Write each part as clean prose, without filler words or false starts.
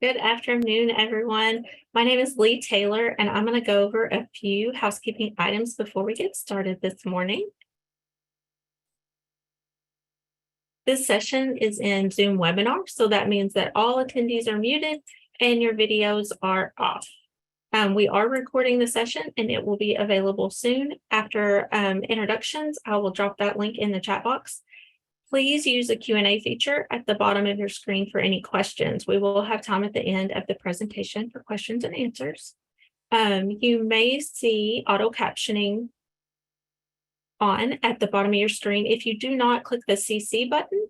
Good afternoon, everyone. My name is Lee Taylor, and I'm going to go over a few housekeeping items before we get started this morning. This session is in Zoom webinar, so that means that all attendees are muted and your videos are off. We are recording the session and it will be available soon. After introductions, I will drop that link in the chat box. Please use the Q&A feature at the bottom of your screen for any questions. We will have time at the end of the presentation for questions and answers. You may see auto captioning on at the bottom of your screen. If you do not, click the CC button.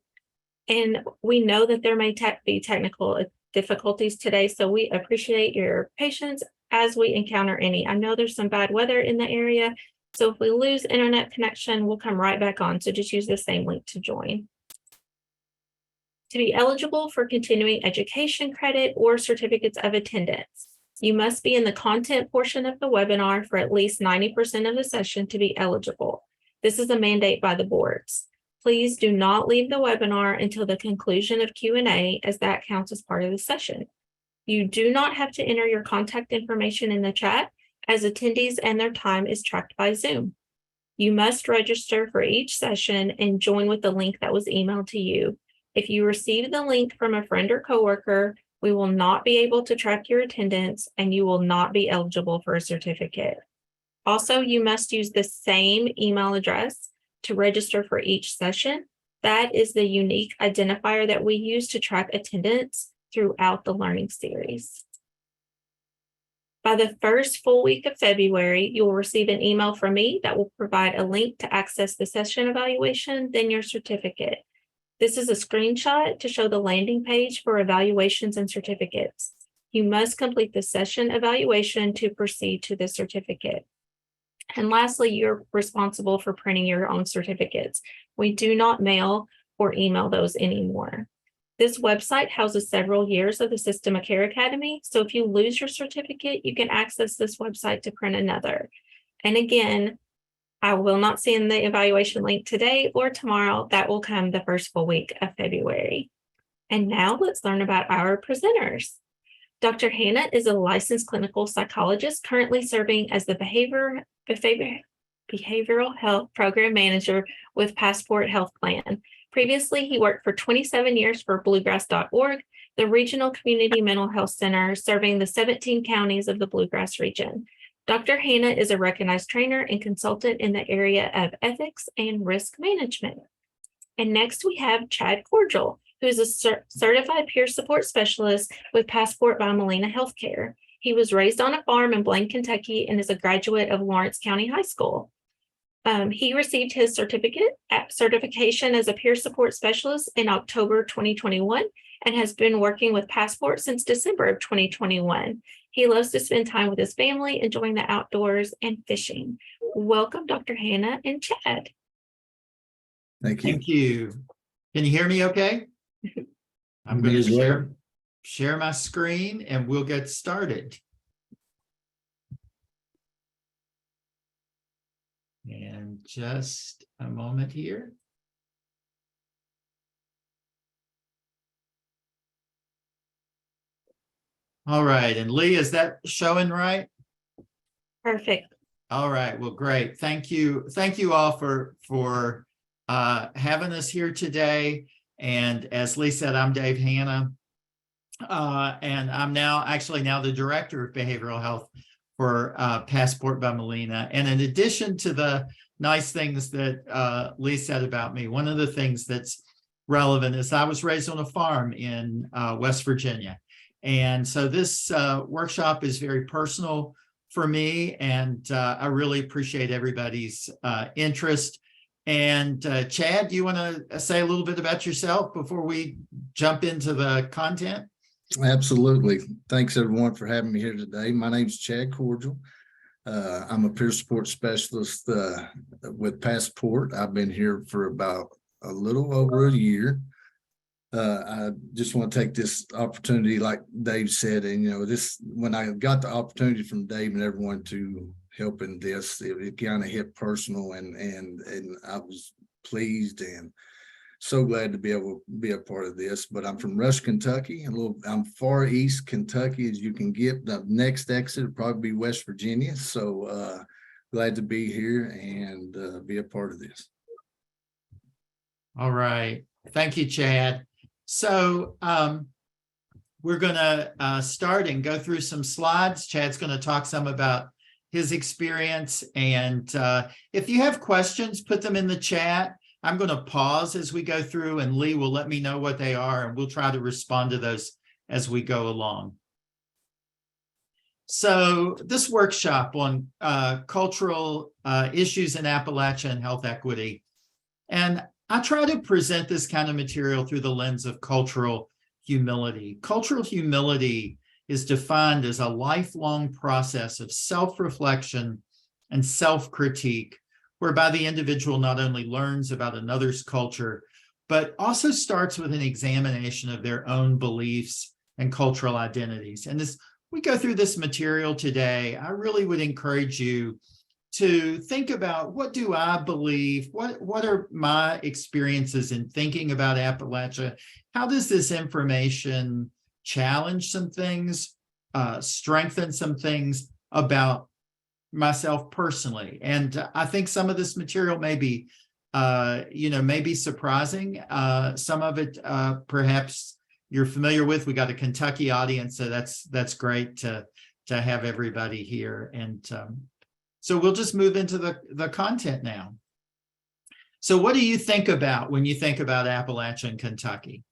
And we know that there may be technical difficulties today, so we appreciate your patience as we encounter any. I know there's some bad weather in the area, so if we lose internet connection, we'll come right back on. So just use the same link to join. To be eligible for continuing education credit or certificates of attendance, you must be in the content portion of the webinar for at least 90% of the session to be eligible. This is a mandate by the boards. Please do not leave the webinar until the conclusion of Q&A, as that counts as part of the session. You do not have to enter your contact information in the chat, as attendees and their time is tracked by Zoom. You must register for each session and join with the link that was emailed to you. If you receive the link from a friend or coworker, we will not be able to track your attendance and you will not be eligible for a certificate. Also, you must use the same email address to register for each session. That is the unique identifier that we use to track attendance throughout the learning series. By the first full week of February, you will receive an email from me that will provide a link to access the session evaluation, then your certificate. This is a screenshot to show the landing page for evaluations and certificates. You must complete the session evaluation to proceed to the certificate. And lastly, you're responsible for printing your own certificates. We do not mail or email those anymore. This website houses several years of the System of Care Academy. So if you lose your certificate, you can access this website to print another. And again, I will not send the evaluation link today or tomorrow. That will come the first full week of February. And now let's learn about our presenters. Dr. Hannah is a licensed clinical psychologist currently serving as the behavioral health program manager with Passport Health Plan. Previously, he worked for 27 years for Bluegrass.org, the regional community mental health center serving the 17 counties of the Bluegrass region. Dr. Hannah is a recognized trainer and consultant in the area of ethics and risk management. And next we have Chad Cordial, who is a certified peer support specialist with Passport by Molina Healthcare. He was raised on a farm in Blaine, Kentucky, and is a graduate of Lawrence County High School. He received his certification as a peer support specialist in October 2021 and has been working with Passport since December of 2021. He loves to spend time with his family, enjoying the outdoors and fishing. Welcome, Dr. Hannah and Chad. Thank you. Thank you. Can you hear me okay? I'm going to share my screen and we'll get started. And just a moment here. All right, and Lee, is that showing right? Perfect. All right, well, great. Thank you. Thank you all for having us here today. And as Lee said, I'm Dave Hannah, and I'm now the director of behavioral health for Passport by Molina. And in addition to the nice things that Lee said about me, one of the things that's relevant is I was raised on a farm in West Virginia. And so this workshop is very personal for me, and I really appreciate everybody's interest. And Chad, do you want to say a little bit about yourself before we jump into the content? Absolutely. Thanks, everyone, for having me here today. My name is Chad Cordial. I'm a peer support specialist with Passport. I've been here for about a little over a year. I just want to take this opportunity, like Dave said, and when I got the opportunity from Dave and everyone to help in this, it kind of hit personal, and I was pleased and so glad to be able to be a part of this. But I'm from Rush, Kentucky. I'm far east Kentucky as you can get. The next exit would probably be West Virginia. So glad to be here and be a part of this. All right. Thank you, Chad. So we're going to start and go through some slides. Chad's going to talk some about his experience. And if you have questions, put them in the chat. I'm going to pause as we go through, and Lee will let me know what they are, and we'll try to respond to those as we go along. So this workshop on cultural issues in Appalachia and health equity. And I try to present this kind of material through the lens of cultural humility. Cultural humility is defined as a lifelong process of self-reflection and self-critique, whereby the individual not only learns about another's culture, but also starts with an examination of their own beliefs and cultural identities. And as we go through this material today, I really would encourage you to think about, what do I believe? What are my experiences in thinking about Appalachia? How does this information challenge some things, strengthen some things about myself personally? And I think some of this material may be, may be surprising. Some of it, perhaps you're familiar with. We got a Kentucky audience, so that's great to have everybody here. And so we'll just move into the content now. So what do you think about when you think about Appalachian Kentucky?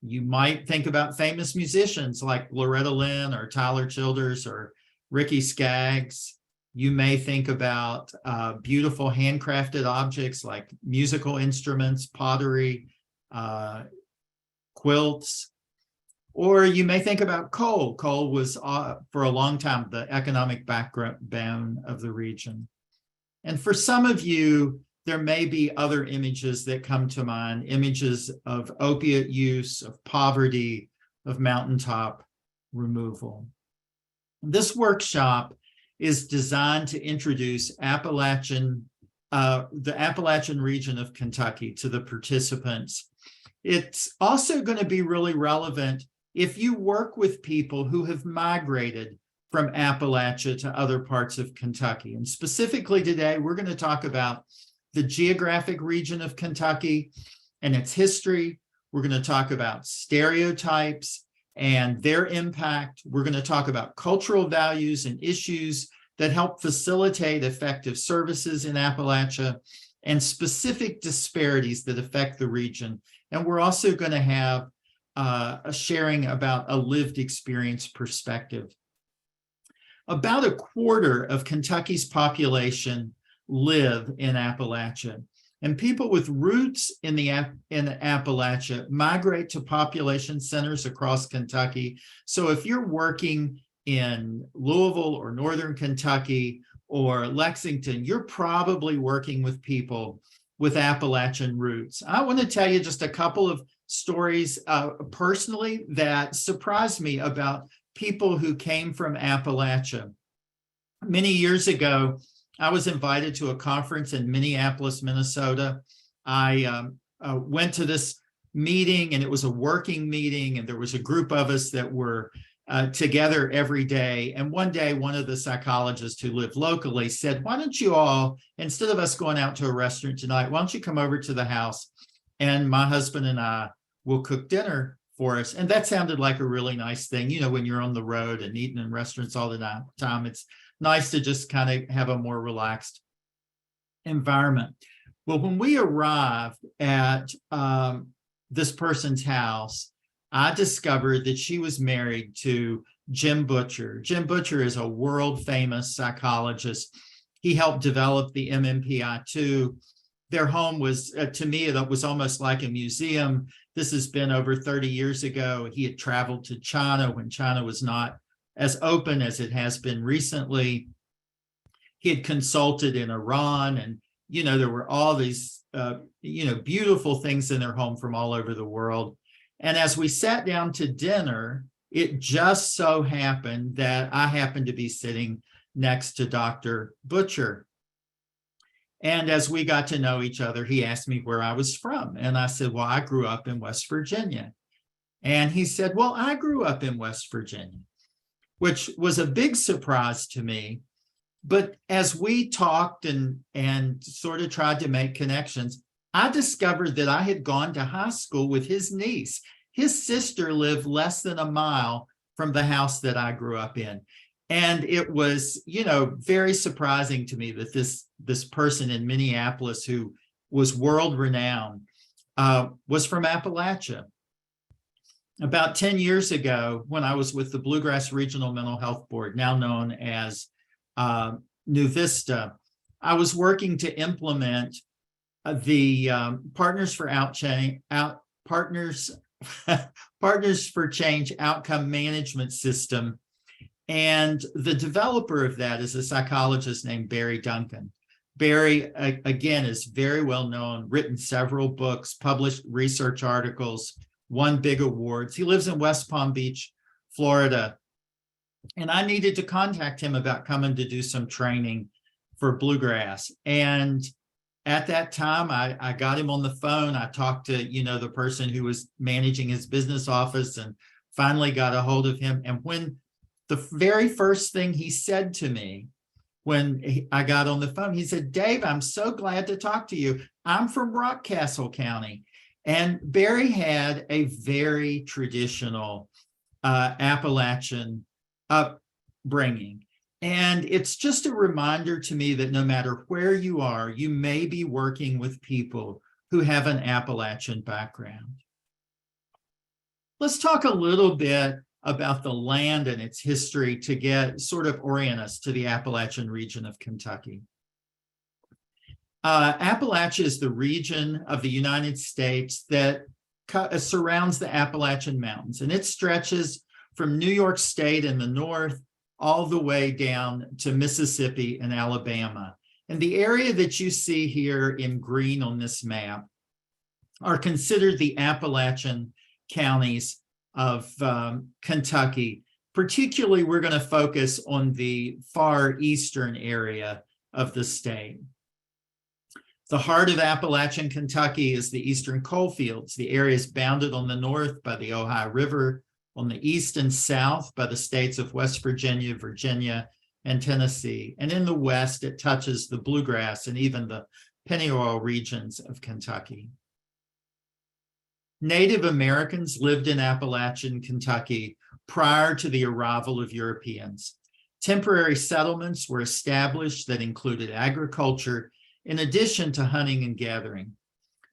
You might think about famous musicians like Loretta Lynn or Tyler Childers or Ricky Skaggs. You may think about beautiful handcrafted objects like musical instruments, pottery, quilts. Or you may think about coal. Coal was, for a long time, the economic backbone of the region. And for some of you, there may be other images that come to mind, images of opiate use, of poverty, of mountaintop removal. This workshop is designed to introduce the Appalachian region of Kentucky to the participants. It's also going to be really relevant if you work with people who have migrated from Appalachia to other parts of Kentucky. And specifically today, we're going to talk about the geographic region of Kentucky and its history. We're going to talk about stereotypes and their impact. We're going to talk about cultural values and issues that help facilitate effective services in Appalachia and specific disparities that affect the region. And we're also going to have a sharing about a lived experience perspective. About a quarter of Kentucky's population live in Appalachia, and people with roots in Appalachia migrate to population centers across Kentucky. So if you're working in Louisville or Northern Kentucky or Lexington, you're probably working with people with Appalachian roots. I want to tell you just a couple of stories personally that surprised me about people who came from Appalachia. Many years ago, I was invited to a conference in Minneapolis, Minnesota. I went to this meeting, and it was a working meeting, and there was a group of us that were together every day. And one day, one of the psychologists who lived locally said, why don't you all, instead of us going out to a restaurant tonight, why don't you come over to the house, and my husband and I will cook dinner for us. And that sounded like a really nice thing. You know, when you're on the road and eating in restaurants all the time, it's nice to just kind of have a more relaxed environment. Well, when we arrived at this person's house, I discovered that she was married to Jim Butcher. Jim Butcher is a world famous psychologist. He helped develop the MMPI-2. Their home was, to me, it was almost like a museum. This has been over 30 years ago. He had traveled to China when China was not as open as it has been recently. He had consulted in Iran, and, you know, there were all these, beautiful things in their home from all over the world. And as we sat down to dinner, it just so happened that I happened to be sitting next to Dr. Butcher. And as we got to know each other, he asked me where I was from. And I said, well, I grew up in West Virginia. And he said, well, I grew up in West Virginia, which was a big surprise to me. But as we talked and sort of tried to make connections, I discovered that I had gone to high school with his niece. His sister lived less than a mile from the house that I grew up in. And it was, very surprising to me that this person in Minneapolis who was world renowned was from Appalachia. About 10 years ago, when I was with the Bluegrass Regional Mental Health Board, now known as New Vista, I was working to implement the Partners for Change outcome management system. And the developer of that is a psychologist named Barry Duncan. Barry, again, is very well known, written several books, published research articles, won big awards. He lives in West Palm Beach, Florida. And I needed to contact him about coming to do some training for bluegrass. And at that time, I got him on the phone. I talked to, the person who was managing his business office and finally got a hold of him. And when the very first thing he said to me when I got on the phone, he said, Dave, I'm so glad to talk to you. I'm from Rockcastle County. And Barry had a very traditional Appalachian upbringing. And it's just a reminder to me that no matter where you are, you may be working with people who have an Appalachian background. Let's talk a little bit about the land and its history to get sort of orient us to the Appalachian region of Kentucky. Appalachia is the region of the United States that surrounds the Appalachian Mountains, and it stretches from New York State in the north all the way down to Mississippi and Alabama. And the area that you see here in green on this map are considered the Appalachian counties of Kentucky. Particularly, we're going to focus on the far eastern area of the state. The heart of Appalachian Kentucky is the eastern coalfields. The area is bounded on the north by the Ohio River, on the east and south by the states of West Virginia, Virginia, and Tennessee. And in the west, it touches the bluegrass and even the penny oil regions of Kentucky. Native Americans lived in Appalachian Kentucky prior to the arrival of Europeans. Temporary settlements were established that included agriculture in addition to hunting and gathering.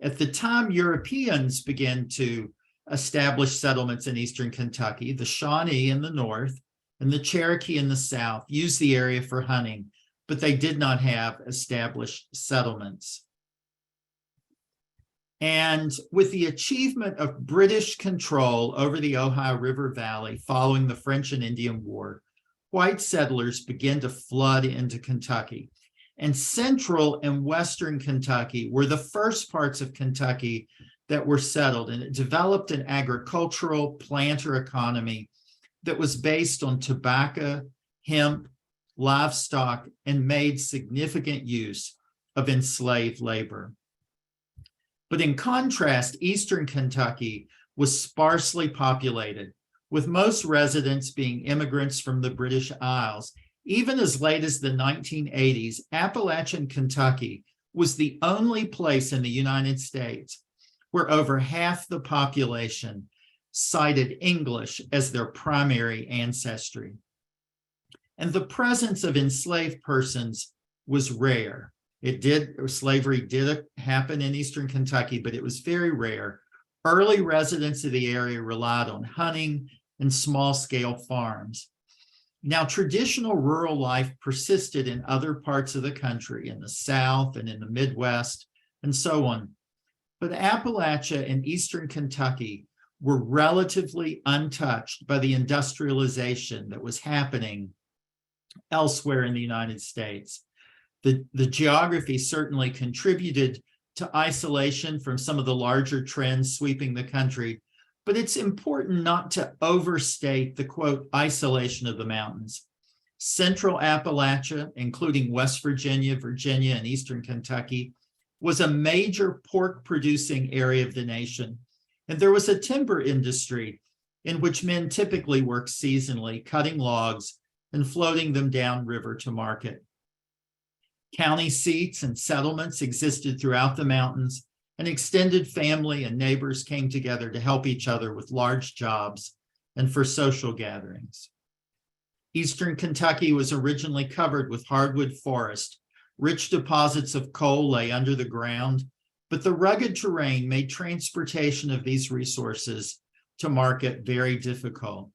At the time Europeans began to establish settlements in eastern Kentucky, the Shawnee in the north and the Cherokee in the south used the area for hunting, but they did not have established settlements. And with the achievement of British control over the Ohio River Valley following the French and Indian War, white settlers began to flood into Kentucky. And central and western Kentucky were the first parts of Kentucky that were settled, and it developed an agricultural planter economy that was based on tobacco, hemp, livestock, and made significant use of enslaved labor. But in contrast, eastern Kentucky was sparsely populated, with most residents being immigrants from the British Isles. Even as late as the 1980s, Appalachian Kentucky was the only place in the United States where over half the population cited English as their primary ancestry. And the presence of enslaved persons was rare. Slavery did happen in eastern Kentucky, but it was very rare. Early residents of the area relied on hunting and small-scale farms. Now, traditional rural life persisted in other parts of the country, in the South and in the Midwest, and so on. But Appalachia and eastern Kentucky were relatively untouched by the industrialization that was happening elsewhere in the United States. The geography certainly contributed to isolation from some of the larger trends sweeping the country, but it's important not to overstate the, quote, isolation of the mountains. Central Appalachia, including West Virginia, Virginia, and Eastern Kentucky, was a major pork-producing area of the nation, and there was a timber industry in which men typically worked seasonally, cutting logs and floating them downriver to market. County seats and settlements existed throughout the mountains, and extended family and neighbors came together to help each other with large jobs and for social gatherings. Eastern Kentucky was originally covered with hardwood forest. Rich deposits of coal lay under the ground, but the rugged terrain made transportation of these resources to market very difficult.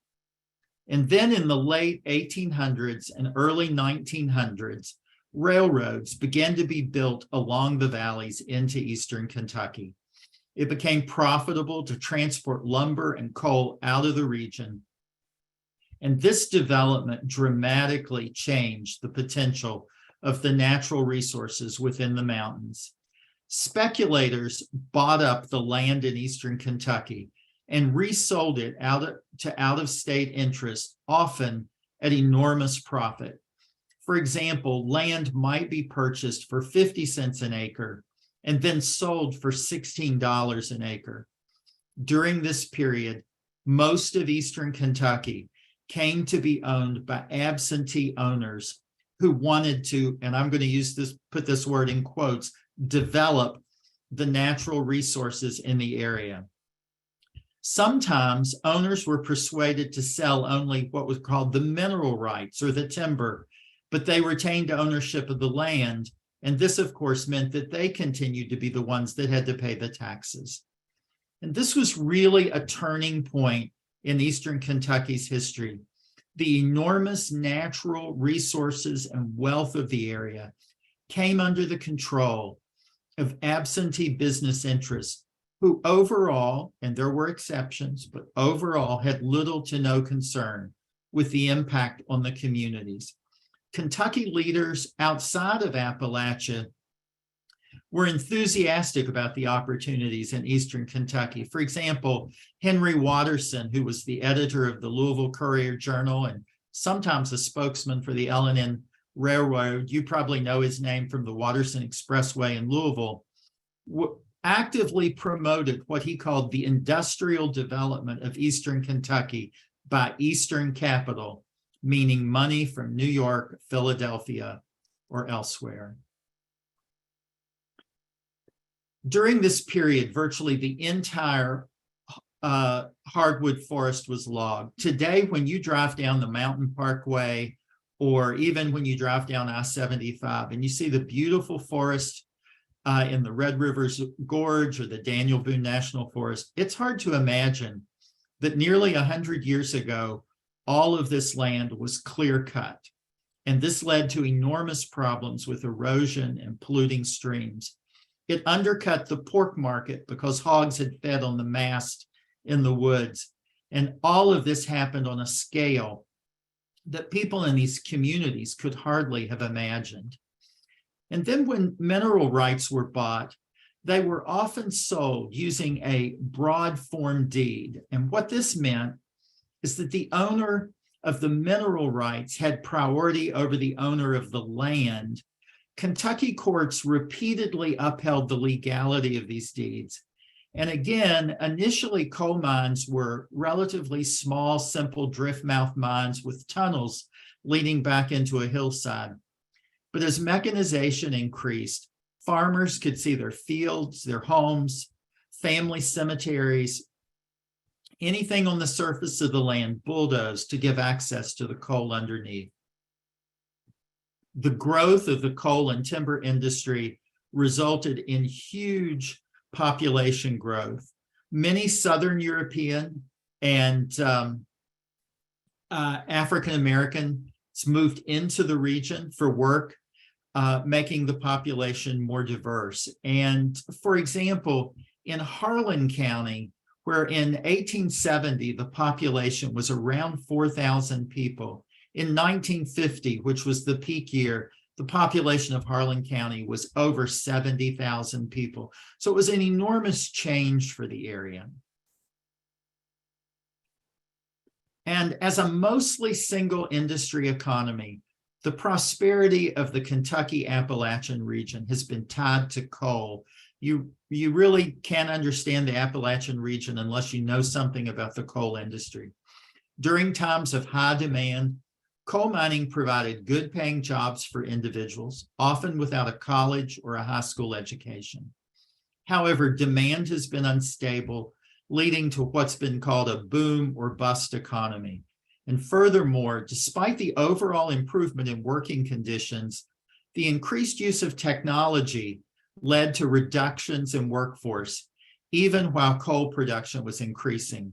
And then in the late 1800s and early 1900s, railroads began to be built along the valleys into Eastern Kentucky. It became profitable to transport lumber and coal out of the region. And this development dramatically changed the potential of the natural resources within the mountains. Speculators bought up the land in Eastern Kentucky and resold it to out-of-state interests, often at enormous profit. For example, land might be purchased for 50 cents an acre and then sold for $16 an acre. During this period, most of Eastern Kentucky came to be owned by absentee owners who wanted to, and I'm going to put this word in quotes, develop the natural resources in the area. Sometimes owners were persuaded to sell only what was called the mineral rights or the timber, but they retained ownership of the land. And this, of course, meant that they continued to be the ones that had to pay the taxes. And this was really a turning point in Eastern Kentucky's history. The enormous natural resources and wealth of the area came under the control of absentee business interests who overall, and there were exceptions, but overall had little to no concern with the impact on the communities. Kentucky leaders outside of Appalachia were enthusiastic about the opportunities in Eastern Kentucky. For example, Henry Watterson, who was the editor of the Louisville Courier-Journal and sometimes a spokesman for the L&N Railroad, you probably know his name from the Watterson Expressway in Louisville, actively promoted what he called the industrial development of Eastern Kentucky by Eastern capital, meaning money from New York, Philadelphia, or elsewhere. During this period, virtually the entire hardwood forest was logged. Today, when you drive down the Mountain Parkway, or even when you drive down I-75 and you see the beautiful forest in the Red Rivers Gorge or the Daniel Boone National Forest, it's hard to imagine that nearly 100 years ago, all of this land was clear cut. And this led to enormous problems with erosion and polluting streams. It undercut the pork market because hogs had fed on the mast in the woods. And all of this happened on a scale that people in these communities could hardly have imagined. And then when mineral rights were bought, they were often sold using a broad form deed. And what this meant is that the owner of the mineral rights had priority over the owner of the land. Kentucky courts repeatedly upheld the legality of these deeds. And again, initially coal mines were relatively small, simple drift mouth mines with tunnels leading back into a hillside. But as mechanization increased, farmers could see their fields, their homes, family cemeteries, anything on the surface of the land bulldozed to give access to the coal underneath. The growth of the coal and timber industry resulted in huge population growth. Many Southern European and African Americans moved into the region for work, making the population more diverse. And for example, in Harlan County, where in 1870, the population was around 4,000 people. In 1950, which was the peak year, the population of Harlan County was over 70,000 people. So it was an enormous change for the area. And as a mostly single industry economy, the prosperity of the Kentucky Appalachian region has been tied to coal. You really can't understand the Appalachian region unless you know something about the coal industry. During times of high demand, coal mining provided good paying jobs for individuals, often without a college or a high school education. However, demand has been unstable, leading to what's been called a boom or bust economy. And furthermore, despite the overall improvement in working conditions, the increased use of technology led to reductions in workforce, even while coal production was increasing.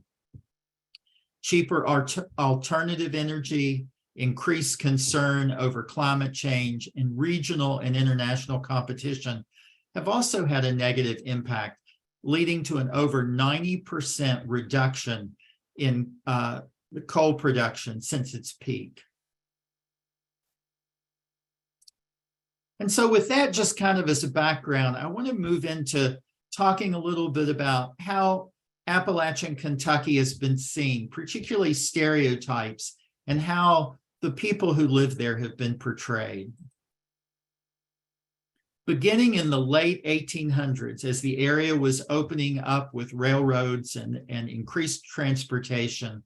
Cheaper alternative energy, increased concern over climate change, and regional and international competition have also had a negative impact, leading to an over 90% reduction in the coal production since its peak. And so with that, just kind of as a background, I want to move into talking a little bit about how Appalachian Kentucky has been seen, particularly stereotypes, and how the people who live there have been portrayed. Beginning in the late 1800s, as the area was opening up with railroads and increased transportation,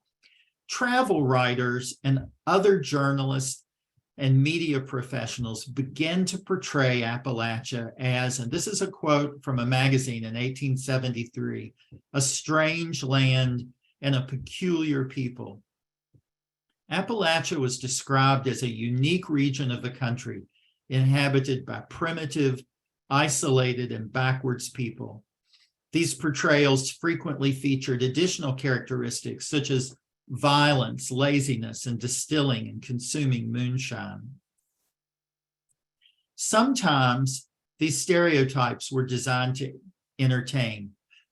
travel writers and other journalists and media professionals began to portray Appalachia as, and this is a quote from a magazine in 1873, a strange land and a peculiar people. Appalachia was described as a unique region of the country inhabited by primitive, isolated, and backwards people. These portrayals frequently featured additional characteristics such as violence, laziness, and distilling and consuming moonshine. Sometimes these stereotypes were designed to entertain,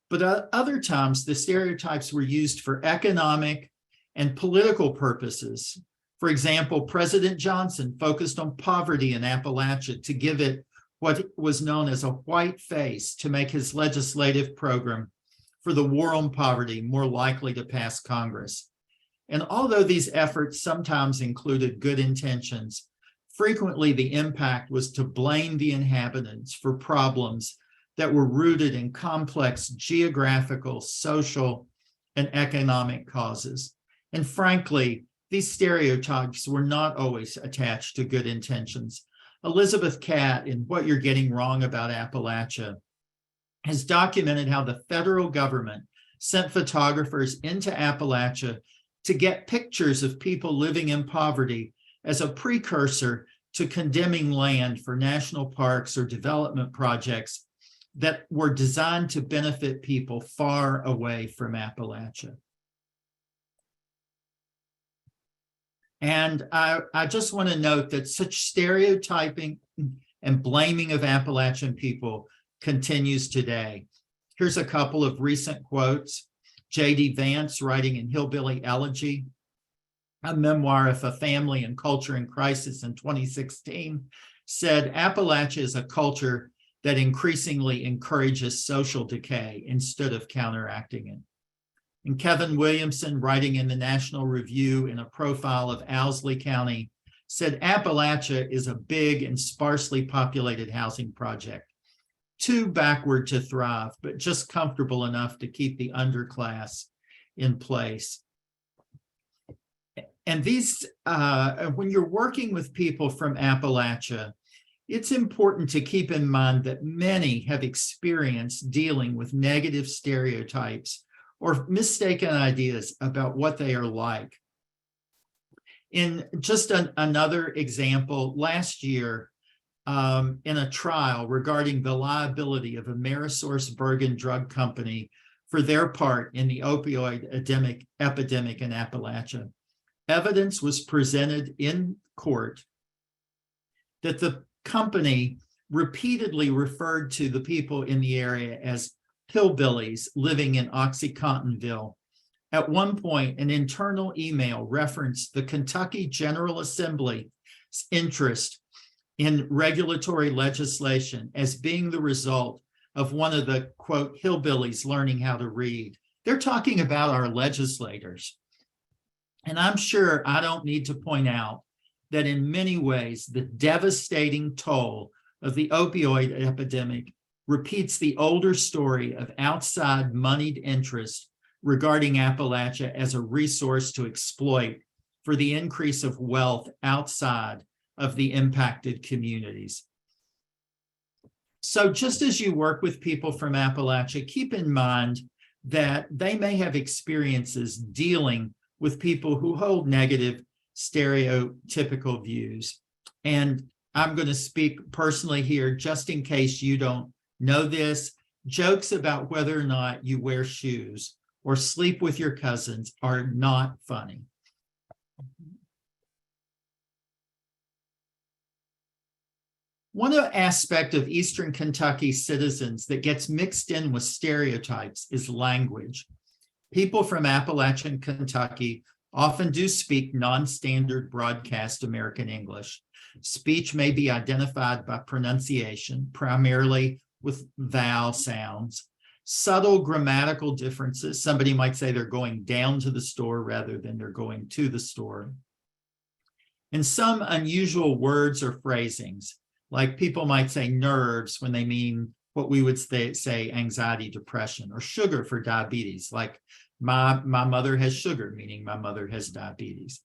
but other times the stereotypes were used for economic and political purposes. For example, President Johnson focused on poverty in Appalachia to give it what was known as a white face to make his legislative program for the war on poverty more likely to pass Congress. And although these efforts sometimes included good intentions, frequently the impact was to blame the inhabitants for problems that were rooted in complex geographical, social, and economic causes. And frankly, these stereotypes were not always attached to good intentions. Elizabeth Catt, in What You're Getting Wrong About Appalachia, has documented how the federal government sent photographers into Appalachia to get pictures of people living in poverty as a precursor to condemning land for national parks or development projects that were designed to benefit people far away from Appalachia. And I just want to note that such stereotyping and blaming of Appalachian people continues today. Here's a couple of recent quotes. J.D. Vance, writing in Hillbilly Elegy, a memoir of a family and culture in crisis in 2016, said, Appalachia is a culture that increasingly encourages social decay instead of counteracting it. And Kevin Williamson, writing in the National Review in a profile of Owsley County, said Appalachia is a big and sparsely populated housing project, too backward to thrive, but just comfortable enough to keep the underclass in place. And these, when you're working with people from Appalachia, it's important to keep in mind that many have experienced dealing with negative stereotypes or mistaken ideas about what they are like. In just another example, last year, in a trial regarding the liability of AmerisourceBergen Drug Company for their part in the opioid epidemic in Appalachia, evidence was presented in court that the company repeatedly referred to the people in the area as hillbillies living in OxyContinville. At one point, an internal email referenced the Kentucky General Assembly's interest in regulatory legislation as being the result of one of the, quote, hillbillies learning how to read. They're talking about our legislators. And I'm sure I don't need to point out that in many ways, the devastating toll of the opioid epidemic repeats the older story of outside moneyed interest regarding Appalachia as a resource to exploit for the increase of wealth outside of the impacted communities. So just as you work with people from Appalachia, keep in mind that they may have experiences dealing with people who hold negative stereotypical views. And I'm going to speak personally here, just in case you don't know this. Jokes about whether or not you wear shoes or sleep with your cousins are not funny. One aspect of Eastern Kentucky citizens that gets mixed in with stereotypes is language. People from Appalachian Kentucky often do speak non-standard broadcast American English. Speech may be identified by pronunciation, primarily with vowel sounds. Subtle grammatical differences. Somebody might say they're going down to the store rather than they're going to the store. And some unusual words or phrasings, like people might say nerves when they mean what we would say anxiety, depression, or sugar for diabetes, like my mother has sugar, meaning my mother has diabetes.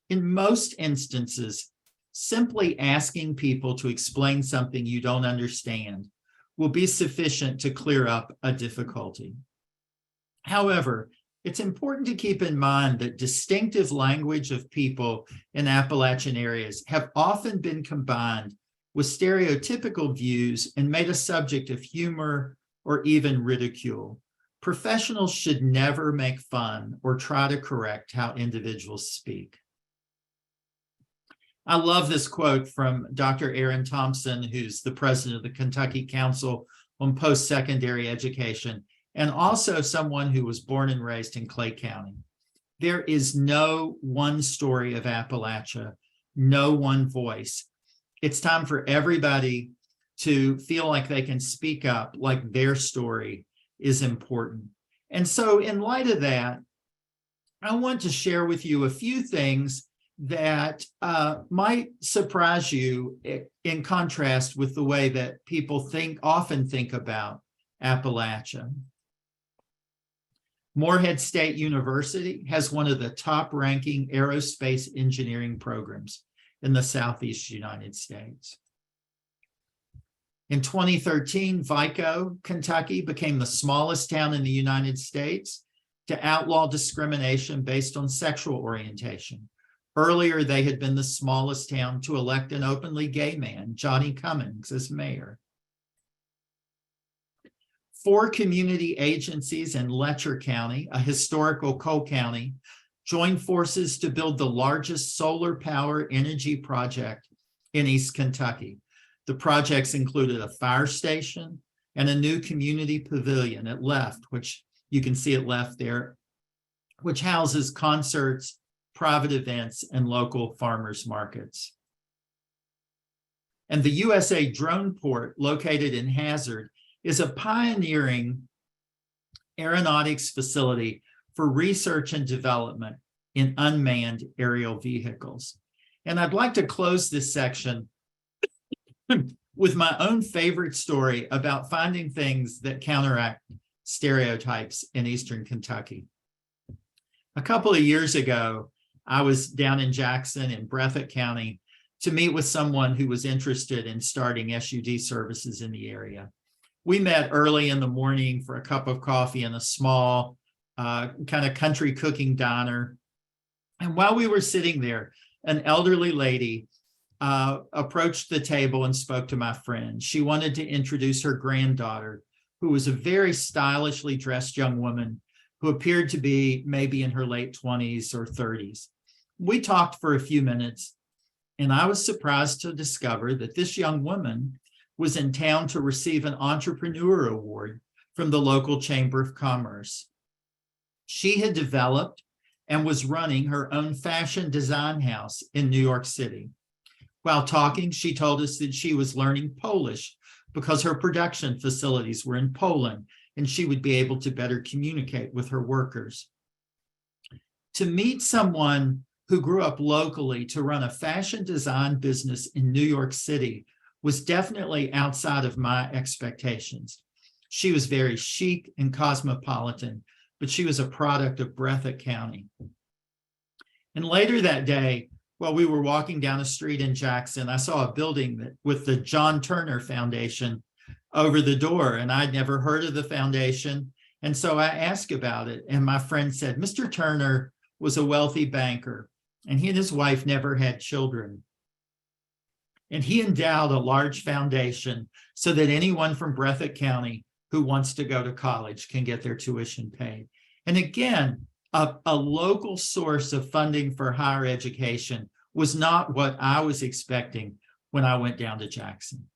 In most instances, simply asking people to explain something you don't understand will be sufficient to clear up a difficulty. However, it's important to keep in mind that distinctive language of people in Appalachian areas have often been combined with stereotypical views and made a subject of humor or even ridicule. Professionals should never make fun or try to correct how individuals speak. I love this quote from Dr. Aaron Thompson, who's the president of the Kentucky Council on Post-Secondary Education, and also someone who was born and raised in Clay County. There is no one story of Appalachia, no one voice. It's time for everybody to feel like they can speak up, like their story is important. And so in light of that, I want to share with you a few things that might surprise you in contrast with the way that people often think about Appalachia. Morehead State University has one of the top-ranking aerospace engineering programs in the Southeast United States. In 2013, Vico, Kentucky became the smallest town in the United States to outlaw discrimination based on sexual orientation. Earlier, they had been the smallest town to elect an openly gay man, Johnny Cummings, as mayor. 4 community agencies in Letcher County, a historical coal county, joined forces to build the largest solar power energy project in East Kentucky. The projects included a fire station and a new community pavilion at Left, which you can see at Left there, which houses concerts, private events, and local farmers markets. And the USA Drone Port, located in Hazard, is a pioneering aeronautics facility for research and development in unmanned aerial vehicles. And I'd like to close this section with my own favorite story about finding things that counteract stereotypes in Eastern Kentucky. A couple of years ago, I was down in Jackson in Breathitt County to meet with someone who was interested in starting SUD services in the area. We met early in the morning for a cup of coffee in a small kind of country cooking diner. And while we were sitting there, an elderly lady approached the table and spoke to my friend. She wanted to introduce her granddaughter, who was a very stylishly dressed young woman who appeared to be maybe in her late 20s or 30s. We talked for a few minutes, and I was surprised to discover that this young woman was in town to receive an entrepreneur award from the local Chamber of Commerce. She had developed and was running her own fashion design house in New York City. While talking, she told us that she was learning Polish because her production facilities were in Poland and she would be able to better communicate with her workers. To meet someone who grew up locally to run a fashion design business in New York City was definitely outside of my expectations. She was very chic and cosmopolitan, but she was a product of Breathitt County. And later that day, while we were walking down a street in Jackson, I saw a building with the John Turner Foundation over the door, and I'd never heard of the foundation. And so I asked about it, and my friend said, Mr. Turner was a wealthy banker, and he and his wife never had children. And he endowed a large foundation so that anyone from Breathitt County who wants to go to college can get their tuition paid. And again, a local source of funding for higher education was not what I was expecting when I went down to Jackson.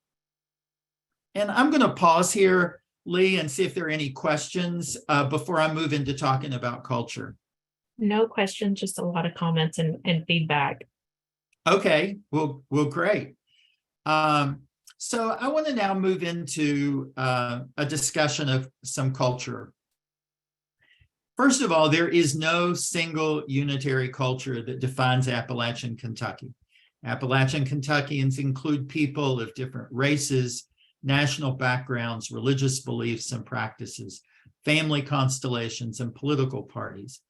And I'm going to pause here, Lee, and see if there are any questions before I move into talking about culture. No questions, just a lot of comments and feedback. Okay, well, great. So I want to now move into a discussion of some culture. First of all, there is no single unitary culture that defines Appalachian Kentucky. Appalachian Kentuckians include people of different races, national backgrounds, religious beliefs and practices, family constellations, and political parties.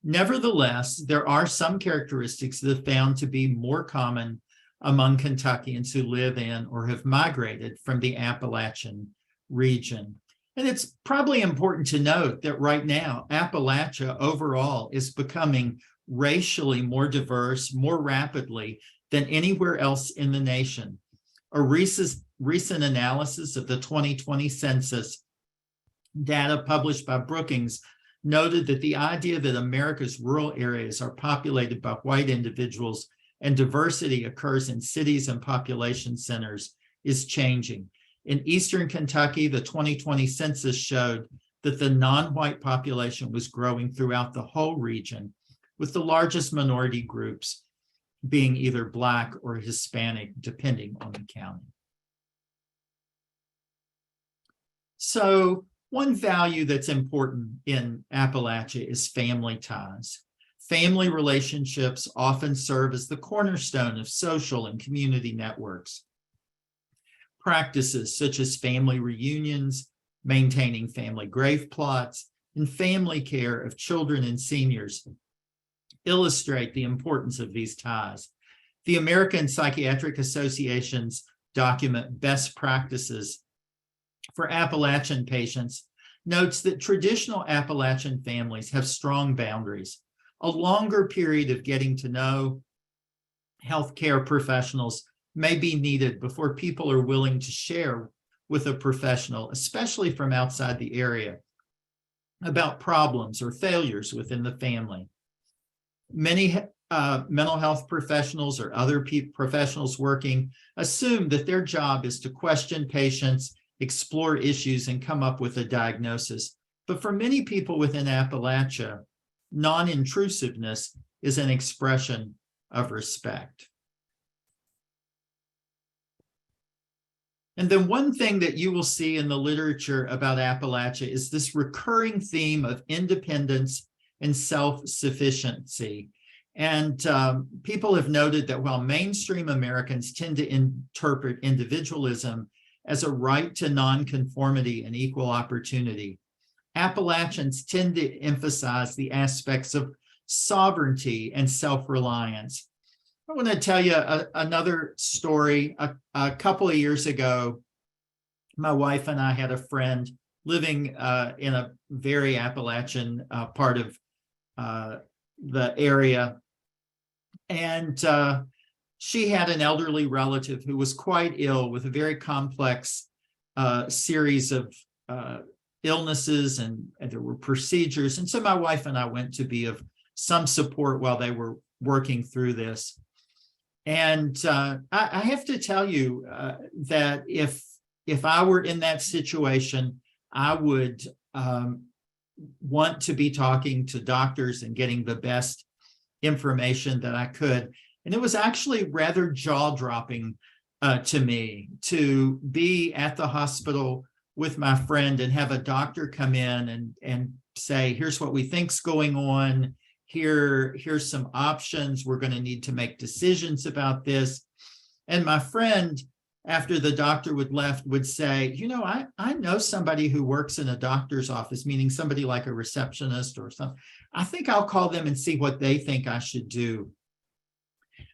Nevertheless, there are some characteristics that are found to be more common among Kentuckians who live in or have migrated from the Appalachian region. And it's probably important to note that right now, Appalachia overall is becoming racially more diverse more rapidly than anywhere else in the nation. A recent analysis of the 2020 census data published by Brookings noted that the idea that America's rural areas are populated by white individuals and diversity occurs in cities and population centers is changing. In Eastern Kentucky, the 2020 census showed that the non-white population was growing throughout the whole region, with the largest minority groups being either Black or Hispanic, depending on the county. So one value that's important in Appalachia is family ties. Family relationships often serve as the cornerstone of social and community networks. Practices such as family reunions, maintaining family grave plots, and family care of children and seniors illustrate the importance of these ties. The American Psychiatric Association's document Best Practices for Appalachian Patients notes that traditional Appalachian families have strong boundaries. A longer period of getting to know healthcare professionals may be needed before people are willing to share with a professional, especially from outside the area, about problems or failures within the family. Many mental health professionals or other professionals working assume that their job is to question patients, explore issues, and come up with a diagnosis. But for many people within Appalachia, non-intrusiveness is an expression of respect. And then one thing that you will see in the literature about Appalachia is this recurring theme of independence and self-sufficiency. And people have noted that while mainstream Americans tend to interpret individualism as a right to nonconformity and equal opportunity, Appalachians tend to emphasize the aspects of sovereignty and self-reliance. I want to tell you another story. A couple of years ago, my wife and I had a friend living in a very Appalachian part of the area. And she had an elderly relative who was quite ill with a very complex series of illnesses, and there were procedures. And so my wife and I went to be of some support while they were working through this. And I have to tell you that if I were in that situation, I would want to be talking to doctors and getting the best information that I could. And it was actually rather jaw-dropping to me to be at the hospital with my friend and have a doctor come in and say, here's what we think's going on. Here's some options. We're going to need to make decisions about this. And my friend, after the doctor would say, I know somebody who works in a doctor's office, meaning somebody like a receptionist or something. I think I'll call them and see what they think I should do.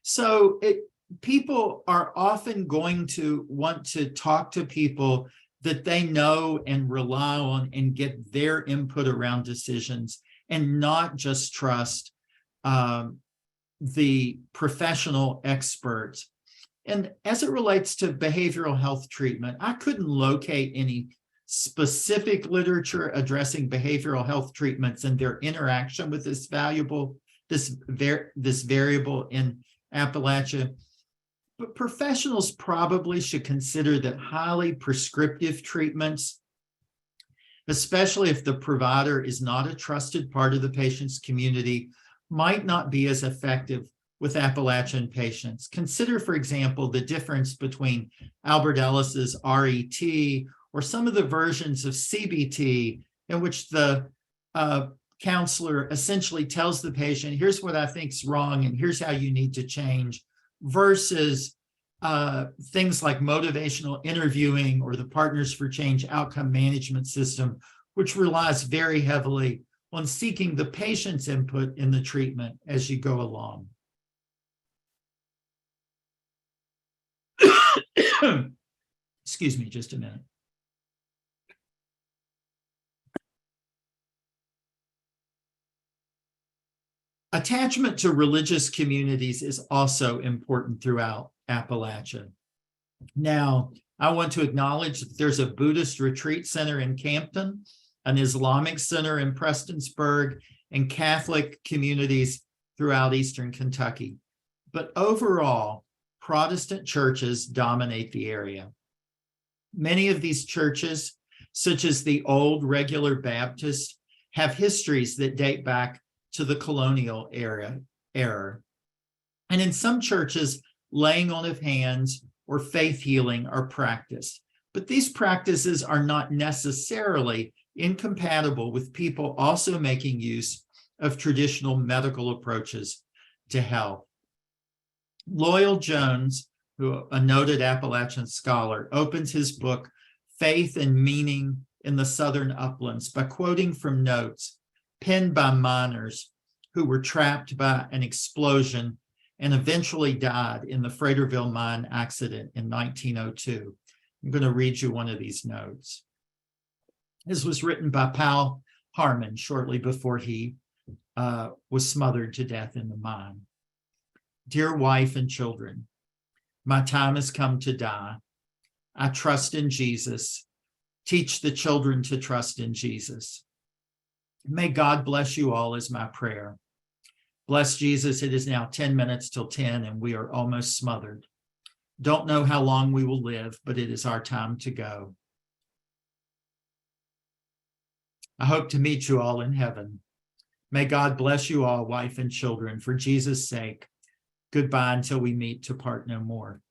So people are often going to want to talk to people that they know and rely on and get their input around decisions, and not just trust the professional experts. And as it relates to behavioral health treatment, I couldn't locate any specific literature addressing behavioral health treatments and their interaction with this variable in Appalachia. But professionals probably should consider that highly prescriptive treatments, especially if the provider is not a trusted part of the patient's community, might not be as effective with Appalachian patients. Consider, for example, the difference between Albert Ellis's RET or some of the versions of CBT in which the counselor essentially tells the patient, here's what I think's wrong and here's how you need to change, versus things like motivational interviewing or the Partners for Change outcome management system, which relies very heavily on seeking the patient's input in the treatment as you go along. Excuse me, just a minute. Attachment to religious communities is also important throughout Appalachia. Now, I want to acknowledge that there's a Buddhist retreat center in Campton, an Islamic center in Prestonsburg, and Catholic communities throughout Eastern Kentucky. But overall, Protestant churches dominate the area. Many of these churches, such as the Old Regular Baptist, have histories that date back to the colonial era. And in some churches, laying on of hands or faith healing are practiced. But these practices are not necessarily incompatible with people also making use of traditional medical approaches to health. Loyal Jones, a noted Appalachian scholar, opens his book, Faith and Meaning in the Southern Uplands, by quoting from notes penned by miners who were trapped by an explosion and eventually died in the Fraterville mine accident in 1902. I'm going to read you one of these notes. This was written by Powell Harmon shortly before he was smothered to death in the mine. Dear wife and children, my time has come to die. I trust in Jesus. Teach the children to trust in Jesus. May God bless you all is my prayer. Bless Jesus. It is now 10 minutes till 10 and we are almost smothered. Don't know how long we will live, but it is our time to go. I hope to meet you all in heaven. May God bless you all, wife and children, for Jesus' sake. Goodbye until we meet to part no more.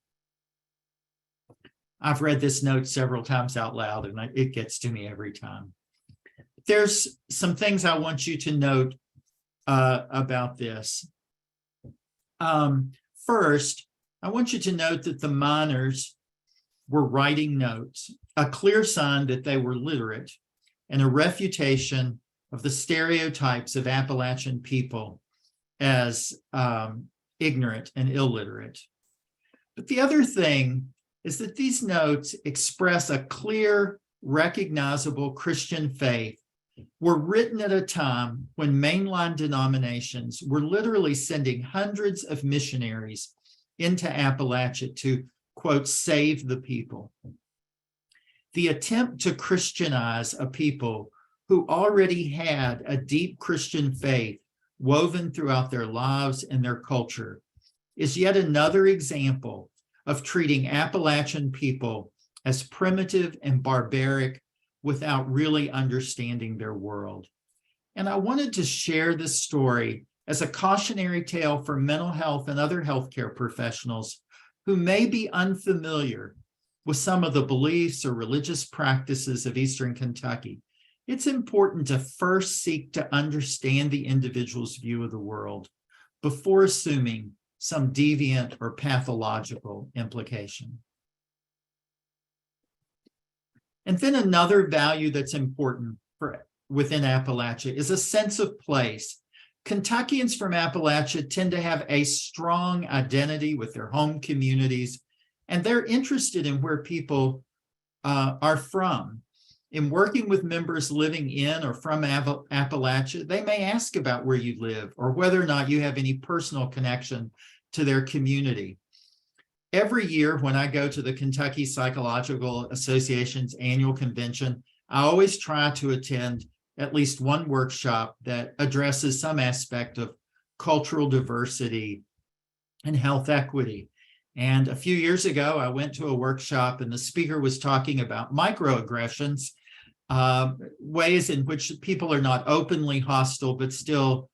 I've read this note several times out loud and it gets to me every time. There's some things I want you to note about this. First, I want you to note that the miners were writing notes, a clear sign that they were literate and a refutation of the stereotypes of Appalachian people as ignorant and illiterate. But the other thing is that these notes express a clear, recognizable Christian faith, were written at a time when mainline denominations were literally sending hundreds of missionaries into Appalachia to, quote, save the people. The attempt to Christianize a people who already had a deep Christian faith woven throughout their lives and their culture is yet another example of treating Appalachian people as primitive and barbaric without really understanding their world. And I wanted to share this story as a cautionary tale for mental health and other healthcare professionals who may be unfamiliar with some of the beliefs or religious practices of Eastern Kentucky. it's important to first seek to understand the individual's view of the world before assuming some deviant or pathological implication. And then another value that's important within Appalachia is a sense of place. Kentuckians from Appalachia tend to have a strong identity with their home communities, and they're interested in where people are from. In working with members living in or from Appalachia, they may ask about where you live or whether or not you have any personal connection to their community. Every year when I go to the Kentucky Psychological Association's annual convention, I always try to attend at least one workshop that addresses some aspect of cultural diversity and health equity. And a few years ago, I went to a workshop and the speaker was talking about microaggressions, ways in which people are not openly hostile, but still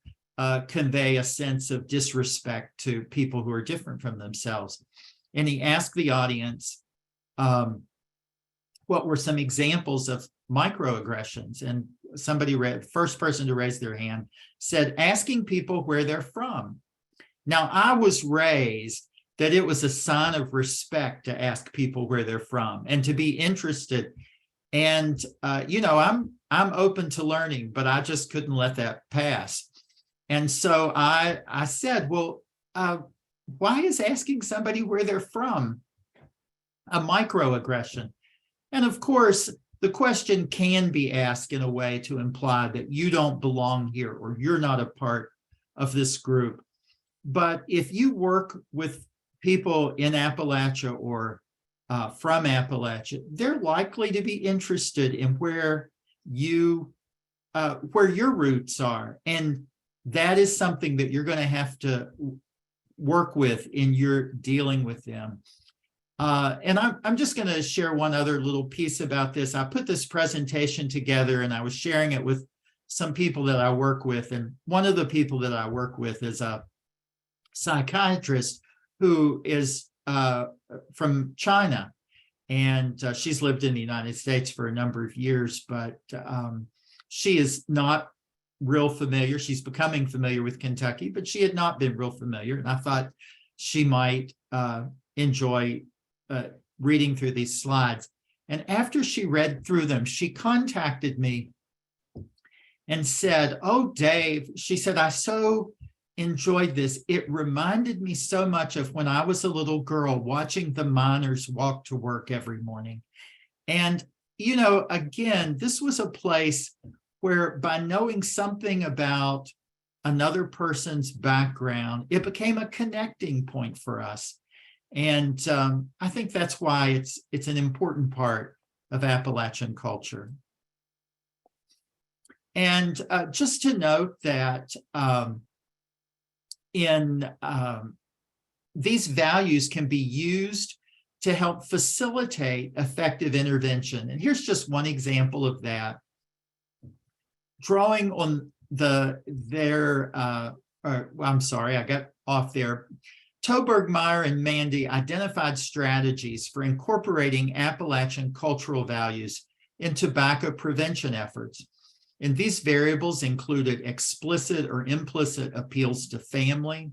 convey a sense of disrespect to people who are different from themselves. And he asked the audience what were some examples of microaggressions. And somebody first person to raise their hand said, asking people where they're from. Now, I was raised that it was a sign of respect to ask people where they're from and to be interested. And, I'm open to learning, but I just couldn't let that pass. And so I said, well, why is asking somebody where they're from a microaggression? And of course, the question can be asked in a way to imply that you don't belong here or you're not a part of this group. But if you work with people in Appalachia or from Appalachia, they're likely to be interested in where your roots are. And that is something that you're going to have to work with in your dealing with them. And I'm just going to share one other little piece about this. I put this presentation together and I was sharing it with some people that I work with. And one of the people that I work with is a psychiatrist who is from China. And she's lived in the United States for a number of years, but she is not real familiar. She's becoming familiar with Kentucky, but she had not been real familiar. And I thought she might enjoy reading through these slides. And after she read through them, she contacted me and said, "Oh, Dave," she said, "I so enjoyed this. It reminded me so much of when I was a little girl watching the miners walk to work every morning." And, again, this was a place where by knowing something about another person's background, it became a connecting point for us. And I think that's why it's an important part of Appalachian culture. And just to note that these values can be used to help facilitate effective intervention. And here's just one example of that. Drawing on I got off there. Toberg, Meyer, and Mandy identified strategies for incorporating Appalachian cultural values in tobacco prevention efforts. And these variables included explicit or implicit appeals to family,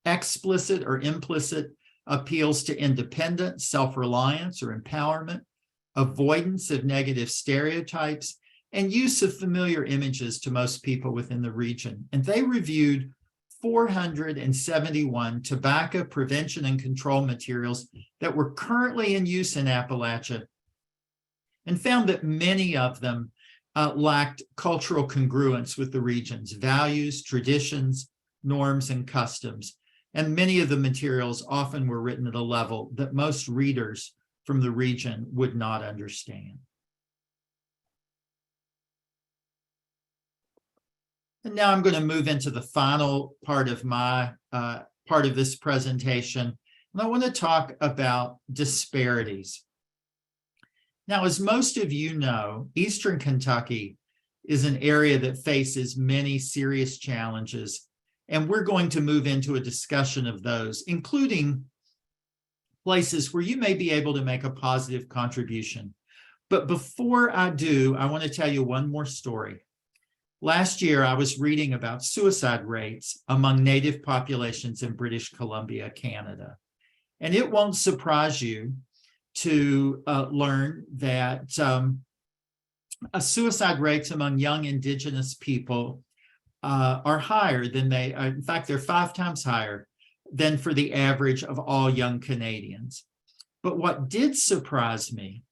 explicit or implicit appeals to independence, self-reliance, or empowerment, avoidance of negative stereotypes, and use of familiar images to most people within the region. And they reviewed 471 tobacco prevention and control materials that were currently in use in Appalachia and found that many of them lacked cultural congruence with the region's values, traditions, norms, and customs. And many of the materials often were written at a level that most readers from the region would not understand. And now I'm going to move into the final part of this presentation. And I want to talk about disparities. Now, as most of you know, Eastern Kentucky is an area that faces many serious challenges, and we're going to move into a discussion of those, including places where you may be able to make a positive contribution, But before I do, I want to tell you one more story. Last year, I was reading about suicide rates among Native populations in British Columbia, Canada. And it won't surprise you to learn that suicide rates among young Indigenous people are higher than they are. In fact, they're 5 times higher than for the average of all young Canadians. But what did surprise me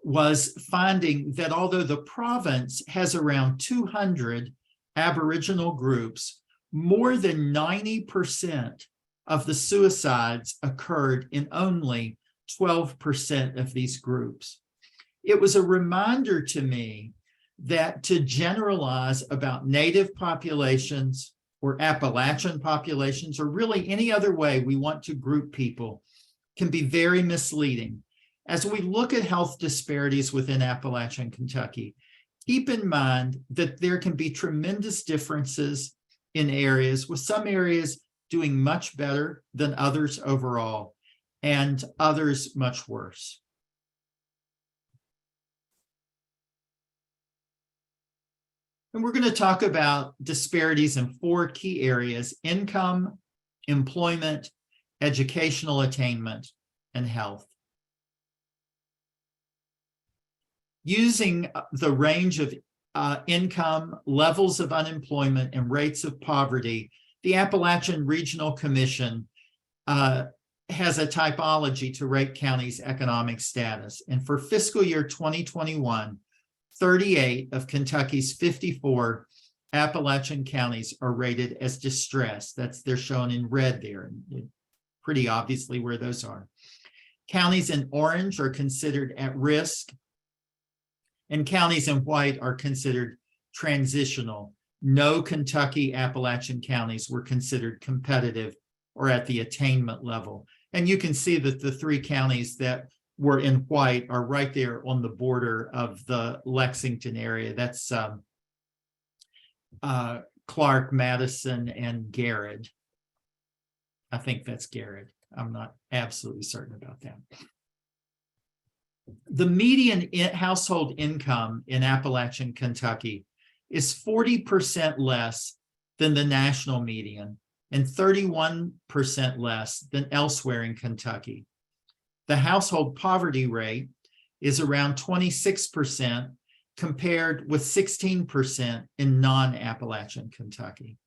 was finding that although the province has around 200 Aboriginal groups, more than 90% of the suicides occurred in only 12% of these groups. It was a reminder to me that to generalize about Native populations or Appalachian populations, or really any other way we want to group people, can be very misleading. As we look at health disparities within Appalachian Kentucky, keep in mind that there can be tremendous differences in areas, with some areas doing much better than others overall, and others much worse. And we're going to talk about disparities in 4 key areas: income, employment, educational attainment, and health. Using the range of income, levels of unemployment, and rates of poverty, the Appalachian Regional Commission has a typology to rate counties' economic status. And for fiscal year 2021, 38 of Kentucky's 54 Appalachian counties are rated as distressed. They're shown in red there, pretty obviously where those are. Counties in orange are considered at risk, and counties in white are considered transitional. No Kentucky Appalachian counties were considered competitive or at the attainment level. And you can see that the 3 counties that were in white are right there on the border of the Lexington area. That's Clark, Madison, and Garrett. I think that's Garrett. I'm not absolutely certain about that. The median household income in Appalachian Kentucky is 40% less than the national median and 31% less than elsewhere in Kentucky. The household poverty rate is around 26%, compared with 16% in non-Appalachian Kentucky.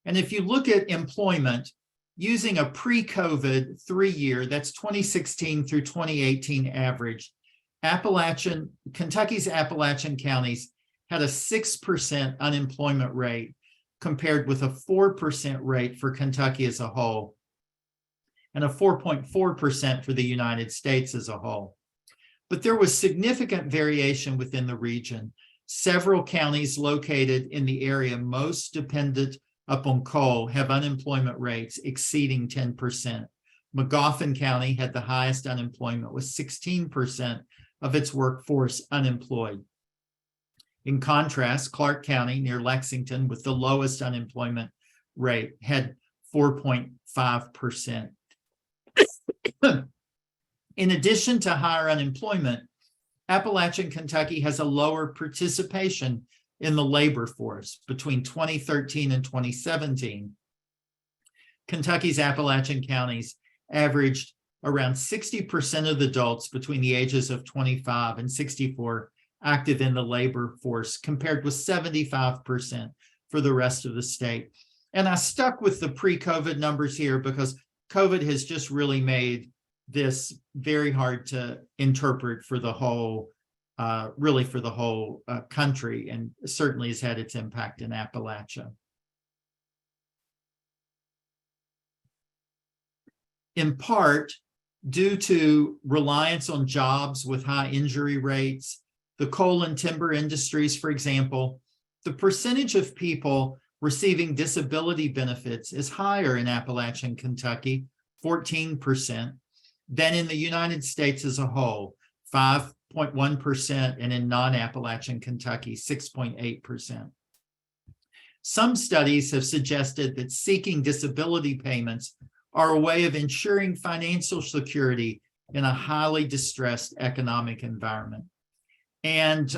And if you look at employment, using a pre-COVID 3-year, that's 2016 through 2018 average, Kentucky's Appalachian counties had a 6% unemployment rate, compared with a 4% rate for Kentucky as a whole, and a 4.4% for the United States as a whole. But there was significant variation within the region. Several counties located in the area most dependent upon coal have unemployment rates exceeding 10%. Magoffin County had the highest unemployment, with 16% of its workforce unemployed. In contrast, Clark County near Lexington, with the lowest unemployment rate, had 4.5%. In addition to higher unemployment, Appalachian Kentucky has a lower participation in the labor force. Between 2013 and 2017, Kentucky's Appalachian counties averaged around 60% of the adults between the ages of 25 and 64 active in the labor force, compared with 75% for the rest of the state. And I stuck with the pre-COVID numbers here because COVID has just really made this very hard to interpret for the whole, really for the whole country, and certainly has had its impact in Appalachia. In part, due to reliance on jobs with high injury rates, the coal and timber industries, for example, the percentage of people receiving disability benefits is higher in Appalachian Kentucky, 14%, than in the United States as a whole, 5.1%, and in non-Appalachian Kentucky, 6.8%. Some studies have suggested that seeking disability payments are a way of ensuring financial security in a highly distressed economic environment. And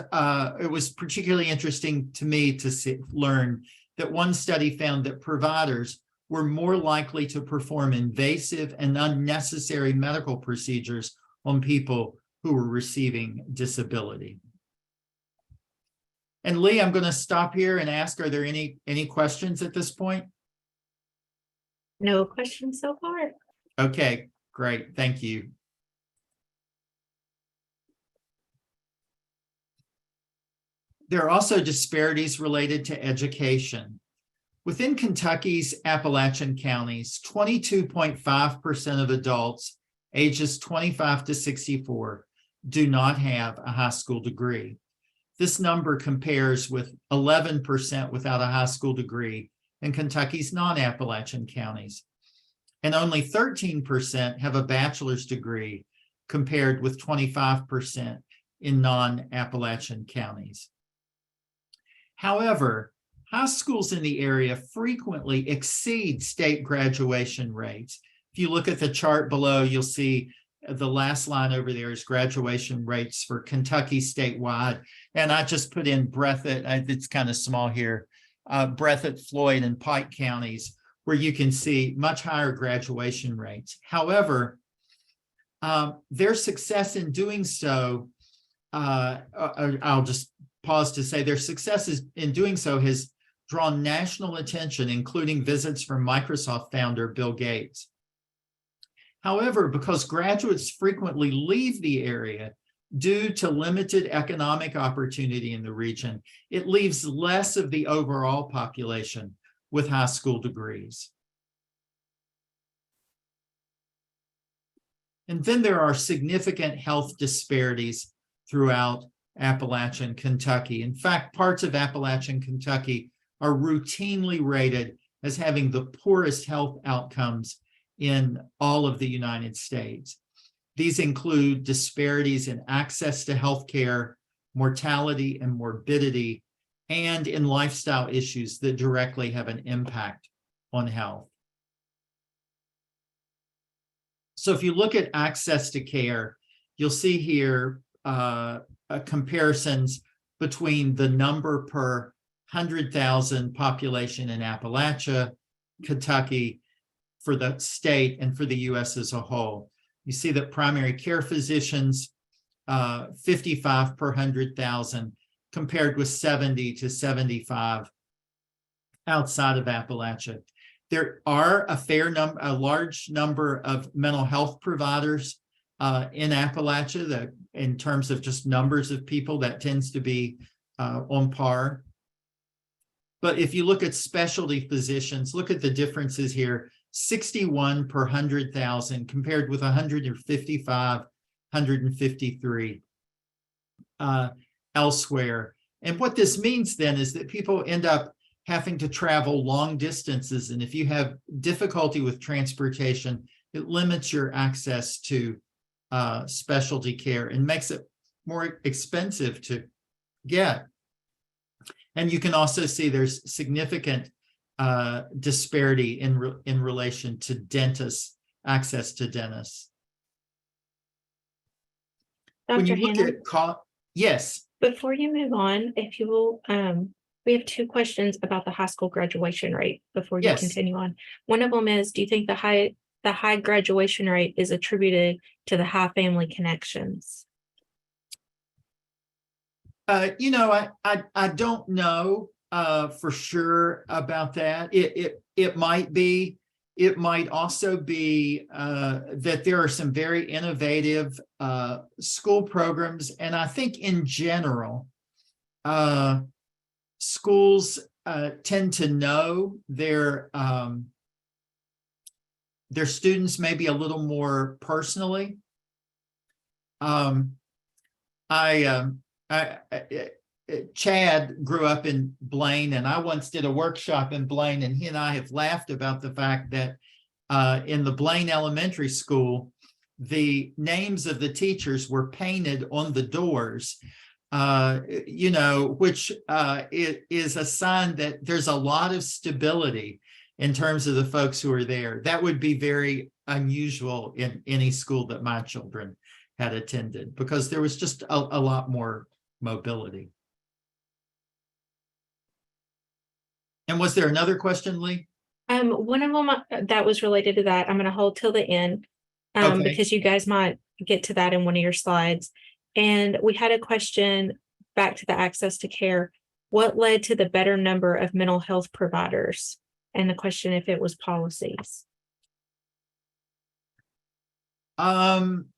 it was particularly interesting to me to learn that one study found that providers were more likely to perform invasive and unnecessary medical procedures on people who were receiving disability. And Lee, I'm going to stop here and ask, are there any questions at this point? No questions so far. Okay, great. Thank you. There are also disparities related to education. Within Kentucky's Appalachian counties, 22.5% of adults ages 25 to 64 do not have a high school degree. This number compares with 11% without a high school degree in Kentucky's non-Appalachian counties. And only 13% have a bachelor's degree compared with 25% in non-Appalachian counties. However, high schools in the area frequently exceed state graduation rates. If you look at the chart below, you'll see the last line over there is graduation rates for Kentucky statewide. And I just put in Breathitt, it's kind of small here, Breathitt, Floyd, and Pike counties, where you can see much higher graduation rates. However, their success in doing so, I'll just pause to say their success in doing so has drawn national attention, including visits from Microsoft founder Bill Gates. However, because graduates frequently leave the area due to limited economic opportunity in the region, it leaves less of the overall population with high school degrees. And then there are significant health disparities throughout Appalachian Kentucky. In fact, parts of Appalachian Kentucky are routinely rated as having the poorest health outcomes in all of the United States. These include disparities in access to healthcare, mortality and morbidity, and in lifestyle issues that directly have an impact on health. So if you look at access to care, you'll see here comparisons between the number per 100,000 population in Appalachia, Kentucky, for the state and for the US as a whole. You see that primary care physicians, 55 per 100,000, compared with 70 to 75 outside of Appalachia. There are a large number of mental health providers in Appalachia that, in terms of just numbers of people, that tends to be on par. But if you look at specialty physicians, look at the differences here. 61 per 100,000 compared with 155, 153 elsewhere. And what this means then is that people end up having to travel long distances. And if you have difficulty with transportation, it limits your access to specialty care and makes it more expensive to get. And you can also see there's significant disparity in relation to dentists, access to dentists. When you look at yes. Before you move on, if you will, we have two questions about the high school graduation rate before you continue on. One of them is, do you think the high graduation rate is attributed to the high family connections? You know, I don't know for sure about that. It might be. It might also be that there are some very innovative school programs, and I think in general, schools tend to know their students maybe a little more personally. Chad grew up in Blaine, and I once did a workshop in Blaine, and he and I have laughed about the fact that in the Blaine Elementary School, the names of the teachers were painted on the doors, you know, which is a sign that there's a lot of stability in terms of the folks who are there. That would be very unusual in any school that my children had attended, because there was just a lot more mobility. And was there another question, Lee? One of them that was related to that, I'm going to hold till the end, Okay. because you guys might get to that in one of your slides. And we had a question back to the access to care. What led to the better number of mental health providers? And the question if it was policies. I'm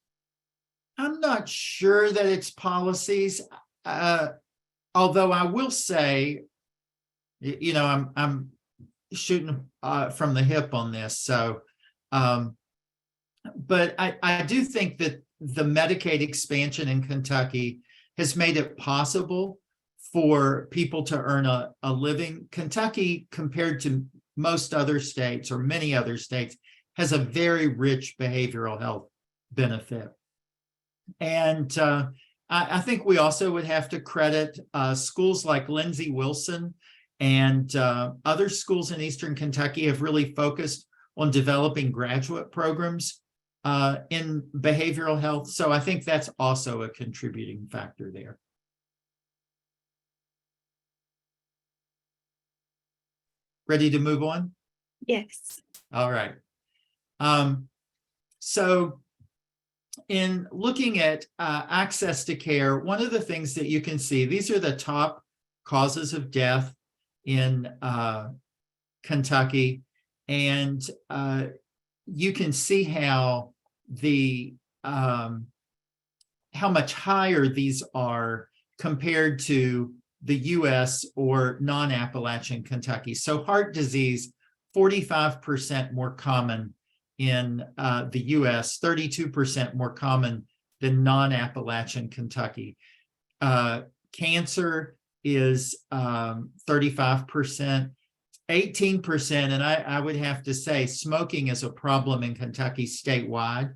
not sure that it's policies, although I will say, you know, I'm shooting from the hip on this. So, but I do think that the Medicaid expansion in Kentucky has made it possible for people to earn a living. Kentucky, compared to most other states or many other states, has a very rich behavioral health benefit. And I think we also would have to credit schools like Lindsey Wilson and other schools in Eastern Kentucky have really focused on developing graduate programs in behavioral health. So I think that's also a contributing factor there. Ready to move on? Yes. All right. So in looking at access to care, one of the things that you can see, these are the top causes of death in Kentucky. And you can see how the how much higher these are compared to the US or non-Appalachian Kentucky. So heart disease, 45% more common in the US, 32% more common than non-Appalachian Kentucky. Cancer is 35%, 18%, and I would have to say smoking is a problem in Kentucky statewide,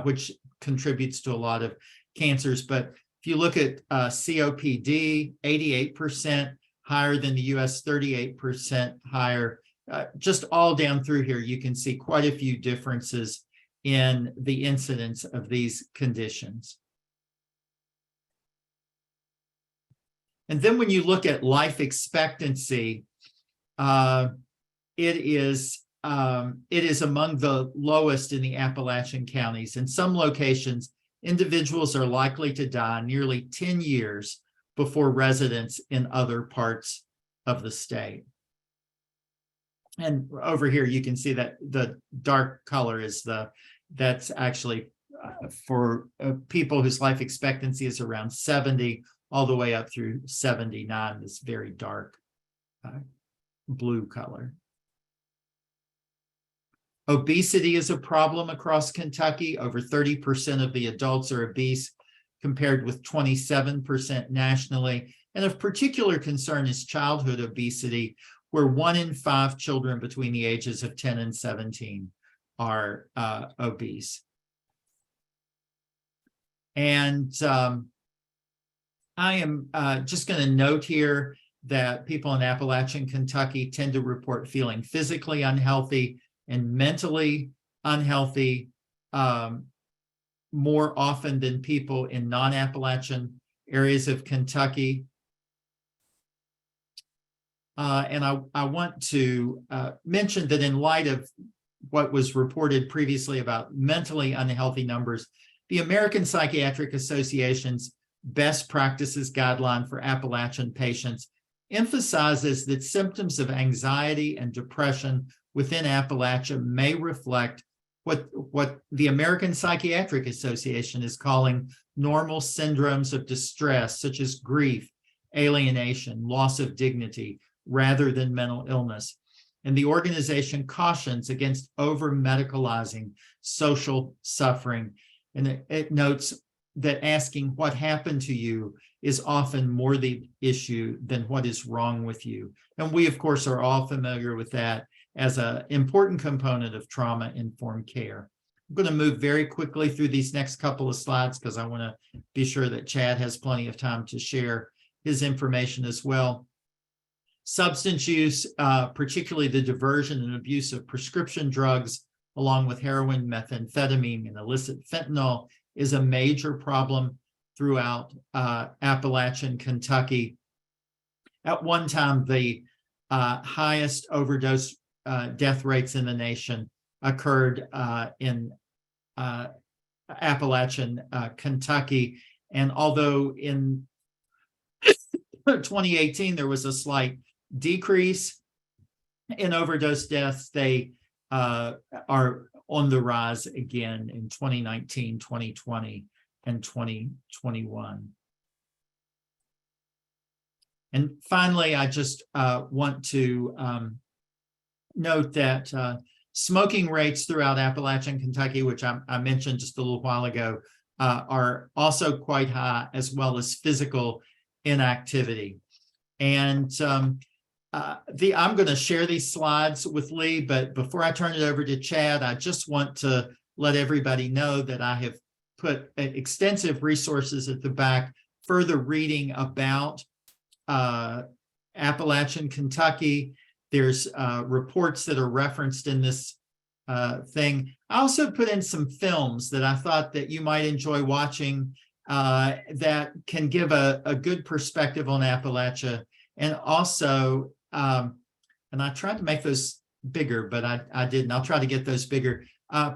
which contributes to a lot of cancers. But if you look at COPD, 88% higher than the US, 38% higher. Just all down through here, you can see quite a few differences in the incidence of these conditions. And then when you look at life expectancy, it is among the lowest in the Appalachian counties. In some locations, individuals are likely to die nearly 10 years before residents in other parts of the state. And over here, you can see that the dark color is that's actually for people whose life expectancy is around 70, all the way up through 79, this very dark blue color. Obesity is a problem across Kentucky. Over 30% of the adults are obese, compared with 27% nationally. And of particular concern is childhood obesity, where 1 in 5 children between the ages of 10 and 17 are obese. And I am just going to note here that people in Appalachian Kentucky tend to report feeling physically unhealthy and mentally unhealthy more often than people in non-Appalachian areas of Kentucky. And I want to mention that in light of what was reported previously about mentally unhealthy numbers, the American Psychiatric Association's best practices guideline for Appalachian patients emphasizes that symptoms of anxiety and depression within Appalachia may reflect what the American Psychiatric Association is calling normal syndromes of distress, such as grief, alienation, loss of dignity, rather than mental illness. And the organization cautions against over-medicalizing social suffering. And it notes that asking what happened to you is often more the issue than what is wrong with you. And we, of course, are all familiar with that as an important component of trauma-informed care. I'm going to move very quickly through these next couple of slides because I want to be sure that Chad has plenty of time to share his information as well. substance use, particularly the diversion and abuse of prescription drugs, along with heroin, methamphetamine, and illicit fentanyl, is a major problem throughout Appalachian Kentucky. At one time, the highest overdose death rates in the nation occurred in Appalachian Kentucky. And although in 2018 there was a slight decrease in overdose deaths, they are on the rise again in 2019, 2020, and 2021. And finally, I just want to note that smoking rates throughout Appalachian Kentucky, which I mentioned just a little while ago, are also quite high, as well as physical inactivity. And I'm going to share these slides with Lee, but before I turn it over to Chad, I just want to let everybody know that I have put extensive resources at the back, further reading about Appalachian Kentucky. There's reports that are referenced in this thing. I also put in some films that I thought that you might enjoy watching that can give a good perspective on Appalachia. And also, and I tried to make those bigger, but I didn't. I'll try to get those bigger.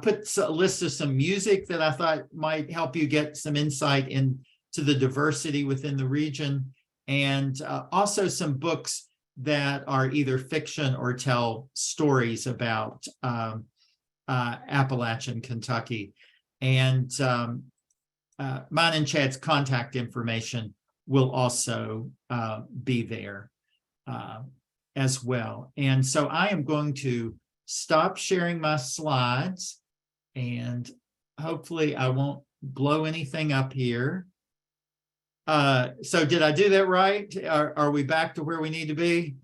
Put a list of some music that I thought might help you get some insight into the diversity within the region, and also some books that are either fiction or tell stories about Appalachian Kentucky. And mine and Chad's contact information will also be there as well. And so I am going to stop sharing my slides, and hopefully I won't blow anything up here. So did I do that right? Are we back to where we need to be?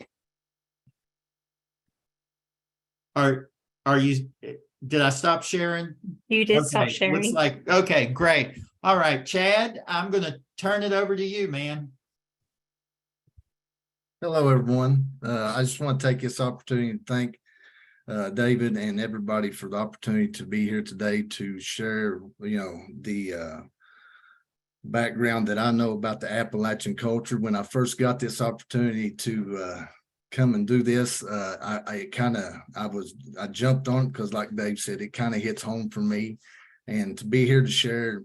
Are you, did I stop sharing? You did stop sharing. Looks like, okay, great. All right, Chad, I'm going to turn it over to you, man. Hello, everyone. I just want to take this opportunity to thank David and everybody for the opportunity to be here today to share, the background that I know about the Appalachian culture. When I first got this opportunity to come and do this, I jumped on it because, like Dave said, it kind of hits home for me. And to be here to share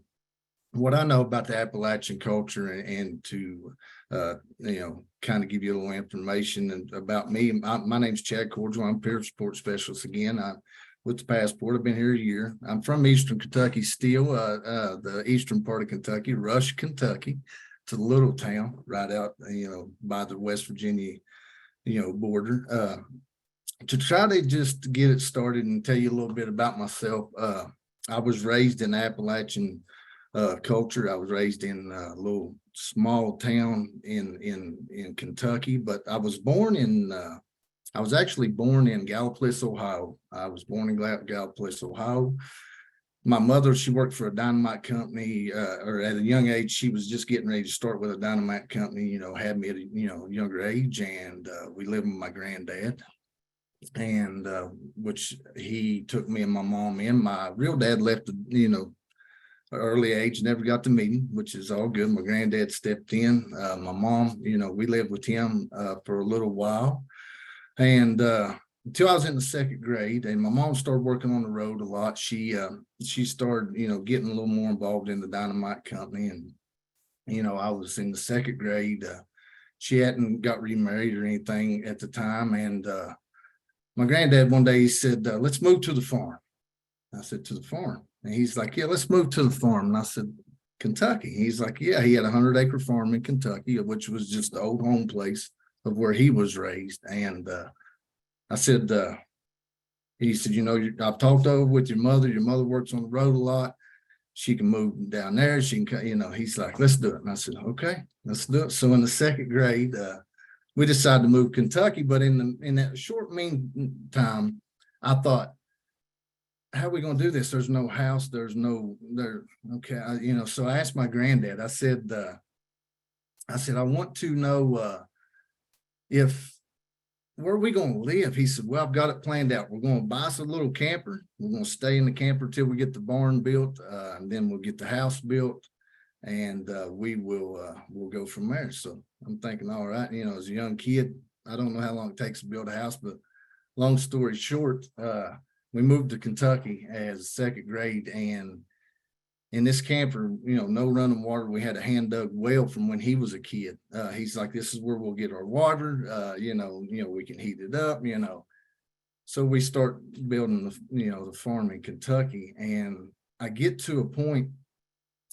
what I know about the Appalachian culture and to kind of give you a little information about me. My name's Chad Cordial. I'm peer support specialist again. I'm with the passport. I've been here a year. I'm from Eastern Kentucky still, the eastern part of Kentucky, Rush, Kentucky. It's a little town right out, by the West Virginia, border. To try to just get it started and tell you a little bit about myself, I was raised in Appalachian culture. I was raised in a little small town in Kentucky, but I was actually born in Gallipolis, Ohio. I was born in Gallipolis, Ohio. My mother, she worked for a dynamite company, or at a young age, she was just getting ready to start with a dynamite company, had me at a, younger age. And we lived with my granddad, and which he took me and my mom in. My real dad left, early age, never got to meet him, which is all good. My granddad stepped in. My mom, we lived with him for a little while. And until I was in the second grade, and my mom started working on the road a lot. She started, getting a little more involved in the dynamite company. And, I was in the second grade. She hadn't got remarried or anything at the time. And my granddad one day, he said, let's move to the farm. I said, to the farm? And he's like, yeah, let's move to the farm. And I said, Kentucky? He's like, yeah, he had a 100-acre farm in Kentucky, which was just the old home place of where he was raised. And I said, he said, I've talked over with your mother. Your mother works on the road a lot. She can move down there. She can, he's like, let's do it. And I said, okay, let's do it. So in the second grade, we decided to move to Kentucky. But in that short meantime, I thought, how are we going to do this? There's no house. There's no there. Okay. So I asked my granddad, I said, I want to know if where are we going to live? He said, well, I've got it planned out. We're going to buy us a little camper. We're going to stay in the camper till we get the barn built, and then we'll get the house built, and we'll go from there. So I'm thinking, all right, as a young kid, I don't know how long it takes to build a house, but long story short, we moved to Kentucky as second grade, and in this camper, no running water. We had a hand dug well from when he was a kid. He's like, this is where we'll get our water. We can heat it up, So we start building the farm in Kentucky, and I get to a point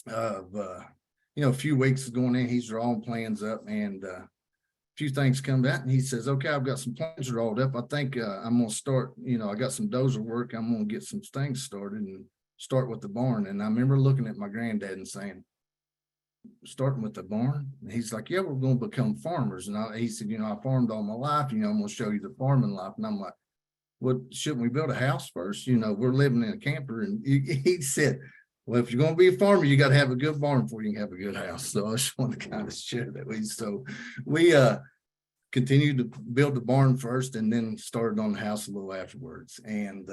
of, a few weeks going in, he's drawing plans up, and a few things come out, and he says, okay, I've got some plans drawn up. I think I'm going to start, I got some dozer work. I'm going to get some things started and start with the barn. And I remember looking at my granddad and saying, starting with the barn? And he's like, yeah, we're going to become farmers. And he said, I farmed all my life, I'm going to show you the farming life. And I'm like, well, shouldn't we build a house first? We're living in a camper. And he said, well, if you're going to be a farmer, you got to have a good barn before you can have a good house. So I just want to kind of share that with you. So we continued to build the barn first, and then started on the house a little afterwards. And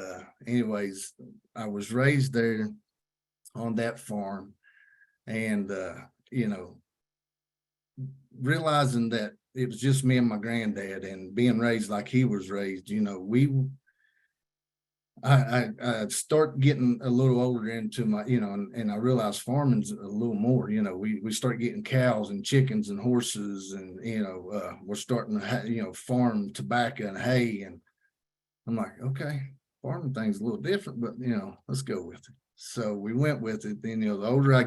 anyways, I was raised there on that farm, and realizing that it was just me and my granddad, and being raised like he was raised, I start getting a little older into my, and I realized farming's a little more, we start getting cows and chickens and horses, and, we're starting to, farm tobacco and hay. And I'm like, okay, farming thing's a little different, but, let's go with it. So we went with it. Then, the older I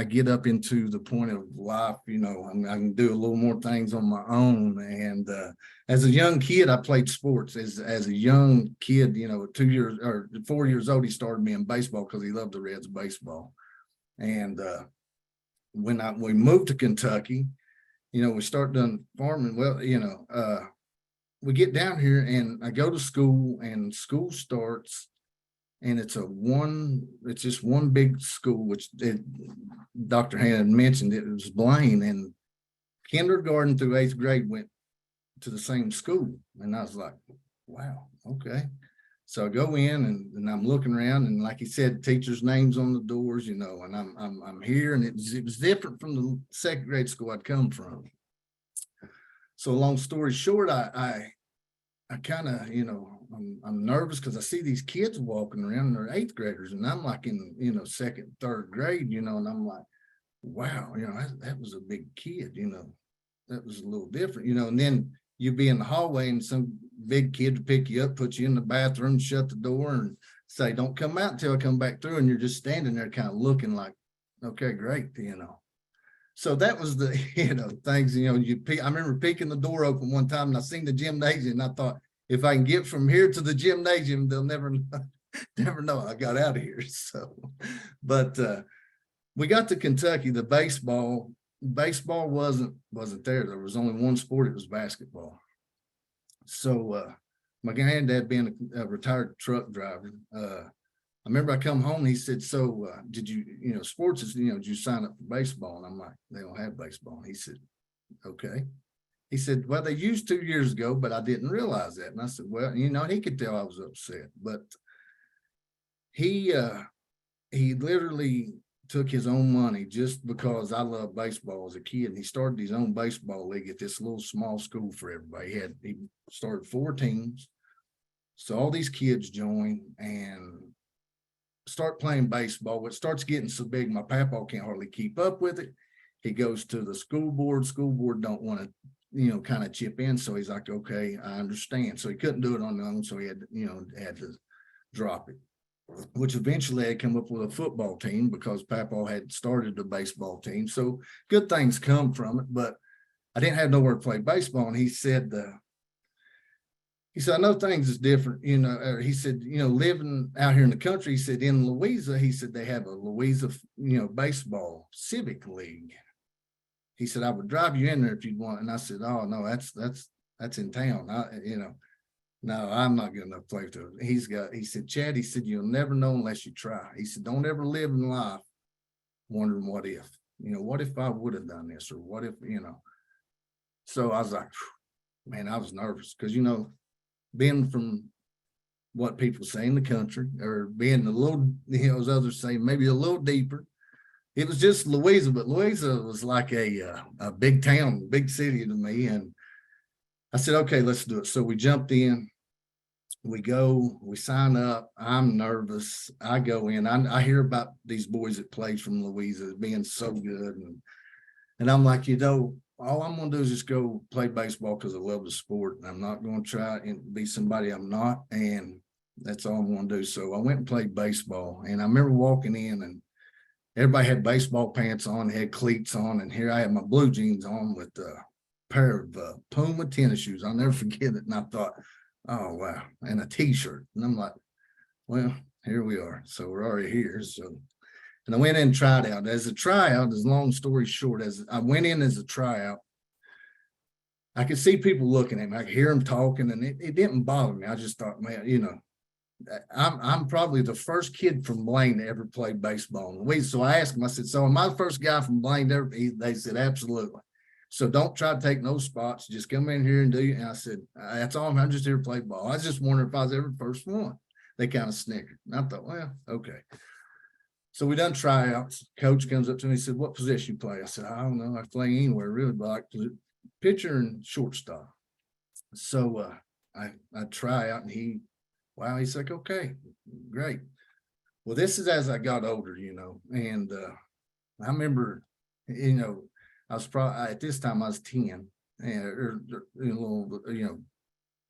get up into the point of life, I can do a little more things on my own. And as a young kid, I played sports. As a young kid, 2 years or 4 years old, he started me in baseball because he loved the Reds baseball. And when we moved to Kentucky, we start doing farming. Well, we get down here, and I go to school, and school starts. And it's just one big school, which Dr. Hannah mentioned. It was Blaine, and kindergarten through 8th grade went to the same school. And I was like, wow, okay. So I go in, and I'm looking around, and like he said, teachers' names on the doors, and I'm here, and it was different from the second grade school I'd come from. So long story short, I kind of, I'm nervous because I see these kids walking around, and they're 8th graders, and I'm like in, second, third grade, and I'm like, wow, that was a big kid, that was a little different, and then you'd be in the hallway, and some big kid would pick you up, put you in the bathroom, shut the door, and say, don't come out until I come back through. And you're just standing there kind of looking like, okay, great, So that was the, things, I remember picking the door open one time, and I seen the gymnasium, and I thought, if I can get from here to the gymnasium, they'll never know I got out of here. So, but we got to Kentucky. The baseball wasn't there. There was only one sport. It was basketball. So my granddad, being a retired truck driver, I remember I come home, and he said, so did you, sports is, did you sign up for baseball? And I'm like, they don't have baseball. And he said, okay. He said, well, they used 2 years ago, but I didn't realize that. And I said, well, he could tell I was upset, but he literally took his own money just because I loved baseball as a kid. And he started his own baseball league at this little small school for everybody. He started 4 teams. So all these kids join and start playing baseball. It starts getting so big, my papa can't hardly keep up with it. He goes to the school board. School board don't want to, kind of chip in. So he's like, okay, I understand. So he couldn't do it on his own. So he had to drop it, which eventually had come up with a football team because Papa had started a baseball team. So good things come from it, but I didn't have nowhere to play baseball. And he said, I know things is different, he said, living out here in the country, he said, in Louisa, he said, they have a Louisa, baseball civic league. He said, I would drive you in there if you'd want. And I said, oh no, that's in town. No, I'm not good enough to play to it. He said, Chad, he said, you'll never know unless you try. He said, don't ever live in life wondering what if I would have done this, or what if, So I was like, man, I was nervous because, being from what people say in the country, or being a little, as others say, maybe a little deeper. It was just Louisa, but Louisa was like a big town, big city to me. And I said, okay, let's do it. So we jumped in, we go, we sign up. I'm nervous. I go in, I hear about these boys that played from Louisa being so good. And I'm like, all I'm going to do is just go play baseball because I love the sport. And I'm not going to try and be somebody I'm not. And that's all I'm going to do. So I went and played baseball. And I remember walking in, and everybody had baseball pants on, had cleats on. And here I had my blue jeans on with a pair of Puma tennis shoes. I'll never forget it. And I thought, oh, wow. And a t-shirt. And I'm like, well, here we are. So we're already here. So, and I went in and tried out. As a tryout, as long story short, as I went in as a tryout, I could see people looking at me. I could hear them talking, and it didn't bother me. I just thought, man, I'm probably the first kid from Blaine to ever play baseball. So I asked them, I said, so am I the first guy from Blaine to ever? They said, absolutely. So don't try to take no spots. Just come in here and do it. And I said, that's all. I'm just here to play ball. I was just wondering if I was ever the first one. They kind of snickered. And I thought, well, okay. So we done tryouts. Coach comes up to me and said, what position you play? I said, I don't know. I play anywhere really, but I like pitcher and shortstop. So I try out, and he's like, okay, great. Well, this is as I got older, and I remember, I was probably at this time I was 10, or a little,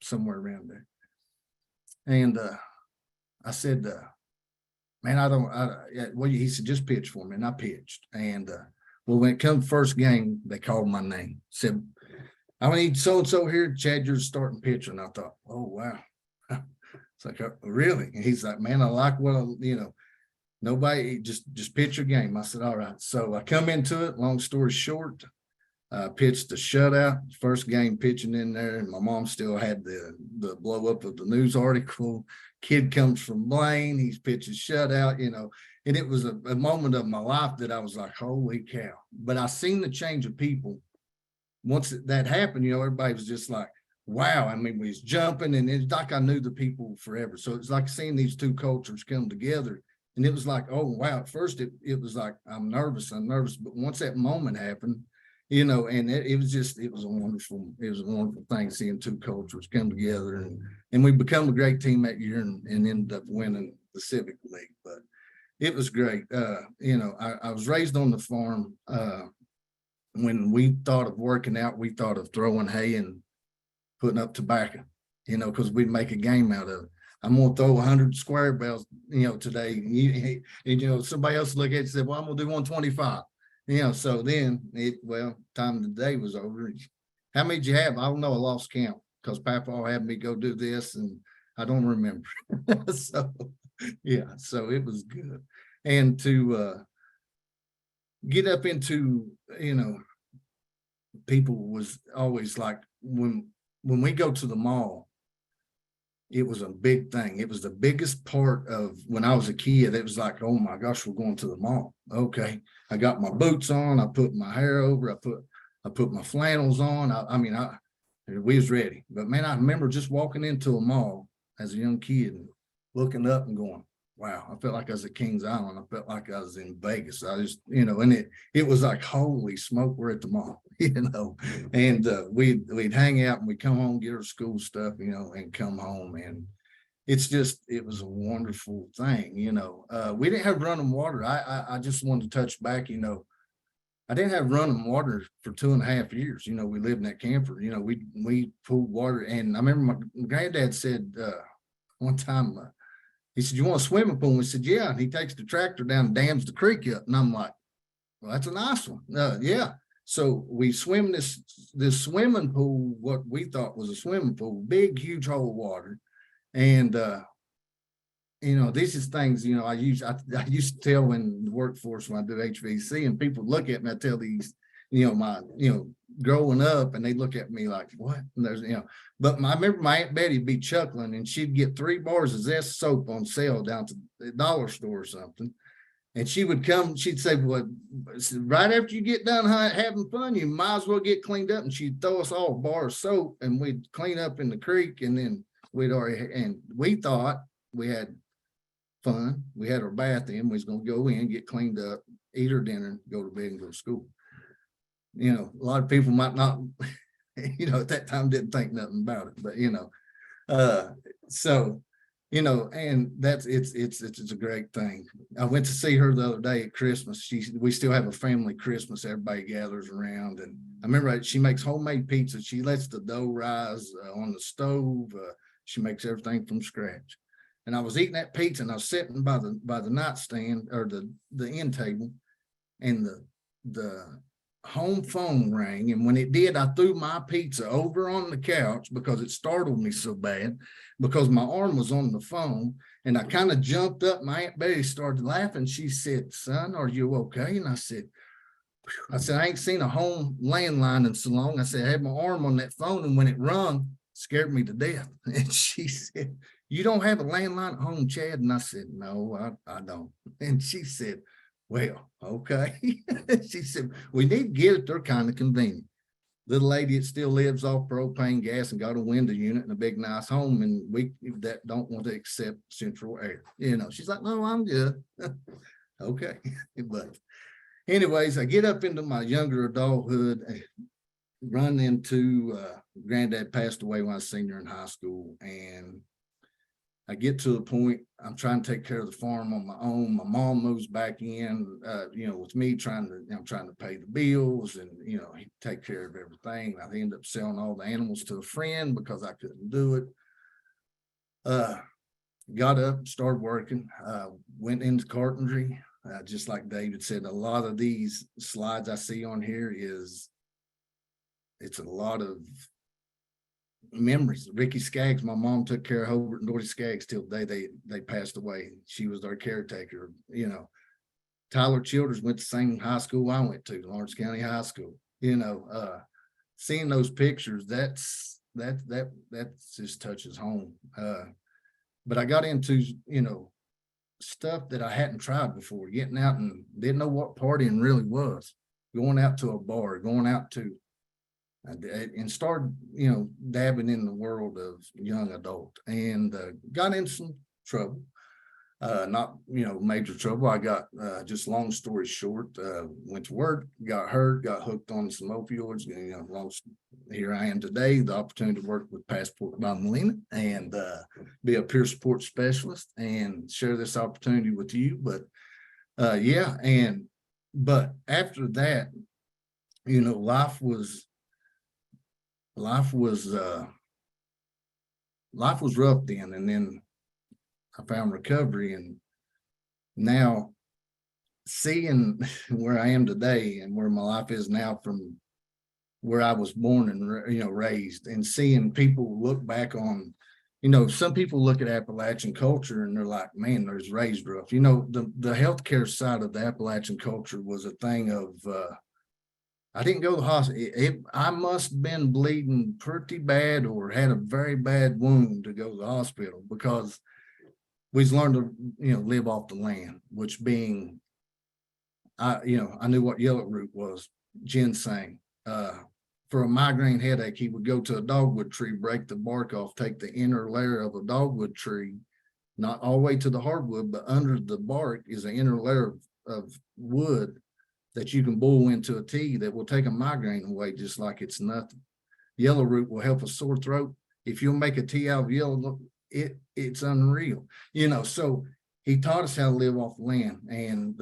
somewhere around there. And I said, man, he said, just pitch for me. And I pitched. And well, when it come first game, they called my name. Said, I need so-and-so here. Chad, you're starting pitcher. And I thought, oh, wow. It's like, really? And he's like, man, I like nobody, just pitch your game. I said, all right. So I come into it, long story short, pitched a shutout, first game pitching in there. And my mom still had the blow up of the news article. Kid comes from Blaine, he's pitching shutout, and it was a moment of my life that I was like, holy cow. But I seen the change of people. Once that happened, everybody was just like, wow. I mean, we was jumping, and it's like I knew the people forever. So it's like seeing these two cultures come together. And it was like, oh, wow. At first, it was like, I'm nervous. But once that moment happened, and it was a wonderful thing seeing two cultures come together, and we become a great team that year and ended up winning the Civic League. But it was great. I was raised on the farm. When we thought of working out, we thought of throwing hay and putting up tobacco, because we'd make a game out of it. I'm going to throw 100 square bells, today. Somebody else look at it and said, well, I'm going to do 125. So then time of the day was over. How many did you have? I don't know. I lost count because Papa had me go do this, and I don't remember. So it was good. And to get up into, people was always like, when we go to the mall, it was a big thing. It was the biggest part of when I was a kid. It was like, oh my gosh, we're going to the mall. Okay. I got my boots on. I put my hair over. I put my flannels on. We was ready. But man, I remember just walking into a mall as a young kid and looking up and going, wow, I felt like I was at Kings Island. I felt like I was in Vegas. I just, and it was like, holy smoke, we're at the mall, and we'd hang out and we'd come home, get our school stuff, and come home. And it was a wonderful thing. We didn't have running water. I just wanted to touch back, I didn't have running water for 2.5 years. We lived in that camper, we pulled water. And I remember my granddad said one time, he said, you want a swimming pool? And we said, yeah. And he takes the tractor down and dams the creek up. And I'm like, well, that's a nice one. Yeah. So we swim this swimming pool, what we thought was a swimming pool, big, huge hole of water. And, these is things, I used to tell in the workforce when I do HVAC, and people look at me, I tell these, growing up, and they look at me like, what? And there's, but I remember my Aunt Betty would be chuckling, and she'd get 3 bars of Zest soap on sale down to the dollar store or something. And she would come, she'd say, well, right after you get done having fun, you might as well get cleaned up. And she'd throw us all a bar of soap and we'd clean up in the creek. And then and we thought we had fun. We had our bath in, we was going to go in, get cleaned up, eat our dinner, go to bed and go to school. You know, a lot of people might not, you know, at that time didn't think nothing about it, but you know, so, you know, and that's, it's a great thing. I went to see her the other day at Christmas. We still have a family Christmas. Everybody gathers around, and I remember she makes homemade pizza. She lets the dough rise on the stove. She makes everything from scratch. And I was eating that pizza, and I was sitting by the nightstand or the end table, and the home phone rang. And when it did, I threw my pizza over on the couch because it startled me so bad, because my arm was on the phone. And I kind of jumped up. My Aunt Betty started laughing. She said, "Son, are you okay?" And I said, I ain't seen a home landline in so long. I said, I had my arm on that phone, and when it rung, scared me to death. And she said, "You don't have a landline at home, Chad?" And I said, "No, I don't." And she said, "Well, okay." She said, "We need to get it. They're kind of convenient." Little lady that still lives off propane gas and got a window unit and a big nice home, and we that don't want to accept central air. You know, she's like, "No, I'm good." Okay. But anyways, I get up into my younger adulthood, run into granddad passed away when I was a senior in high school, and I get to the point I'm trying to take care of the farm on my own. My mom moves back in, you know, with me trying to pay the bills and, you know, take care of everything. I end up selling all the animals to a friend because I couldn't do it. Got up, started working, went into carpentry. Just like David said, a lot of these slides I see on here it's a lot of memories. Ricky Skaggs, my mom took care of Hobart and Dory Skaggs till the day they passed away. She was their caretaker. You know, Tyler Childers went to the same high school I went to, Lawrence County High School. You know, seeing those pictures, that just touches home. But I got into, you know, stuff that I hadn't tried before, getting out and didn't know what partying really was, going out to a bar, going out to and started, you know, dabbing in the world of young adult, and got in some trouble. Not, you know, major trouble. I got, just long story short, went to work, got hurt, got hooked on some opioids, you know, here I am today, the opportunity to work with Passport by Molina and be a peer support specialist and share this opportunity with you. But yeah, but after that, you know, life was rough then, and then I found recovery, and now seeing where I am today and where my life is now from where I was born and, you know, raised, and seeing people look back on, you know, some people look at Appalachian culture and they're like, man, there's raised rough. You know, the healthcare side of the Appalachian culture was a thing of, I didn't go to the hospital. I must have been bleeding pretty bad or had a very bad wound to go to the hospital, because we've learned to, you know, live off the land, which being, you know, I knew what yellow root was, ginseng. For a migraine headache, he would go to a dogwood tree, break the bark off, take the inner layer of a dogwood tree, not all the way to the hardwood, but under the bark is an inner layer of wood that you can boil into a tea that will take a migraine away just like it's nothing. Yellow root will help a sore throat. If you'll make a tea out of yellow, it's unreal. You know, so he taught us how to live off land, and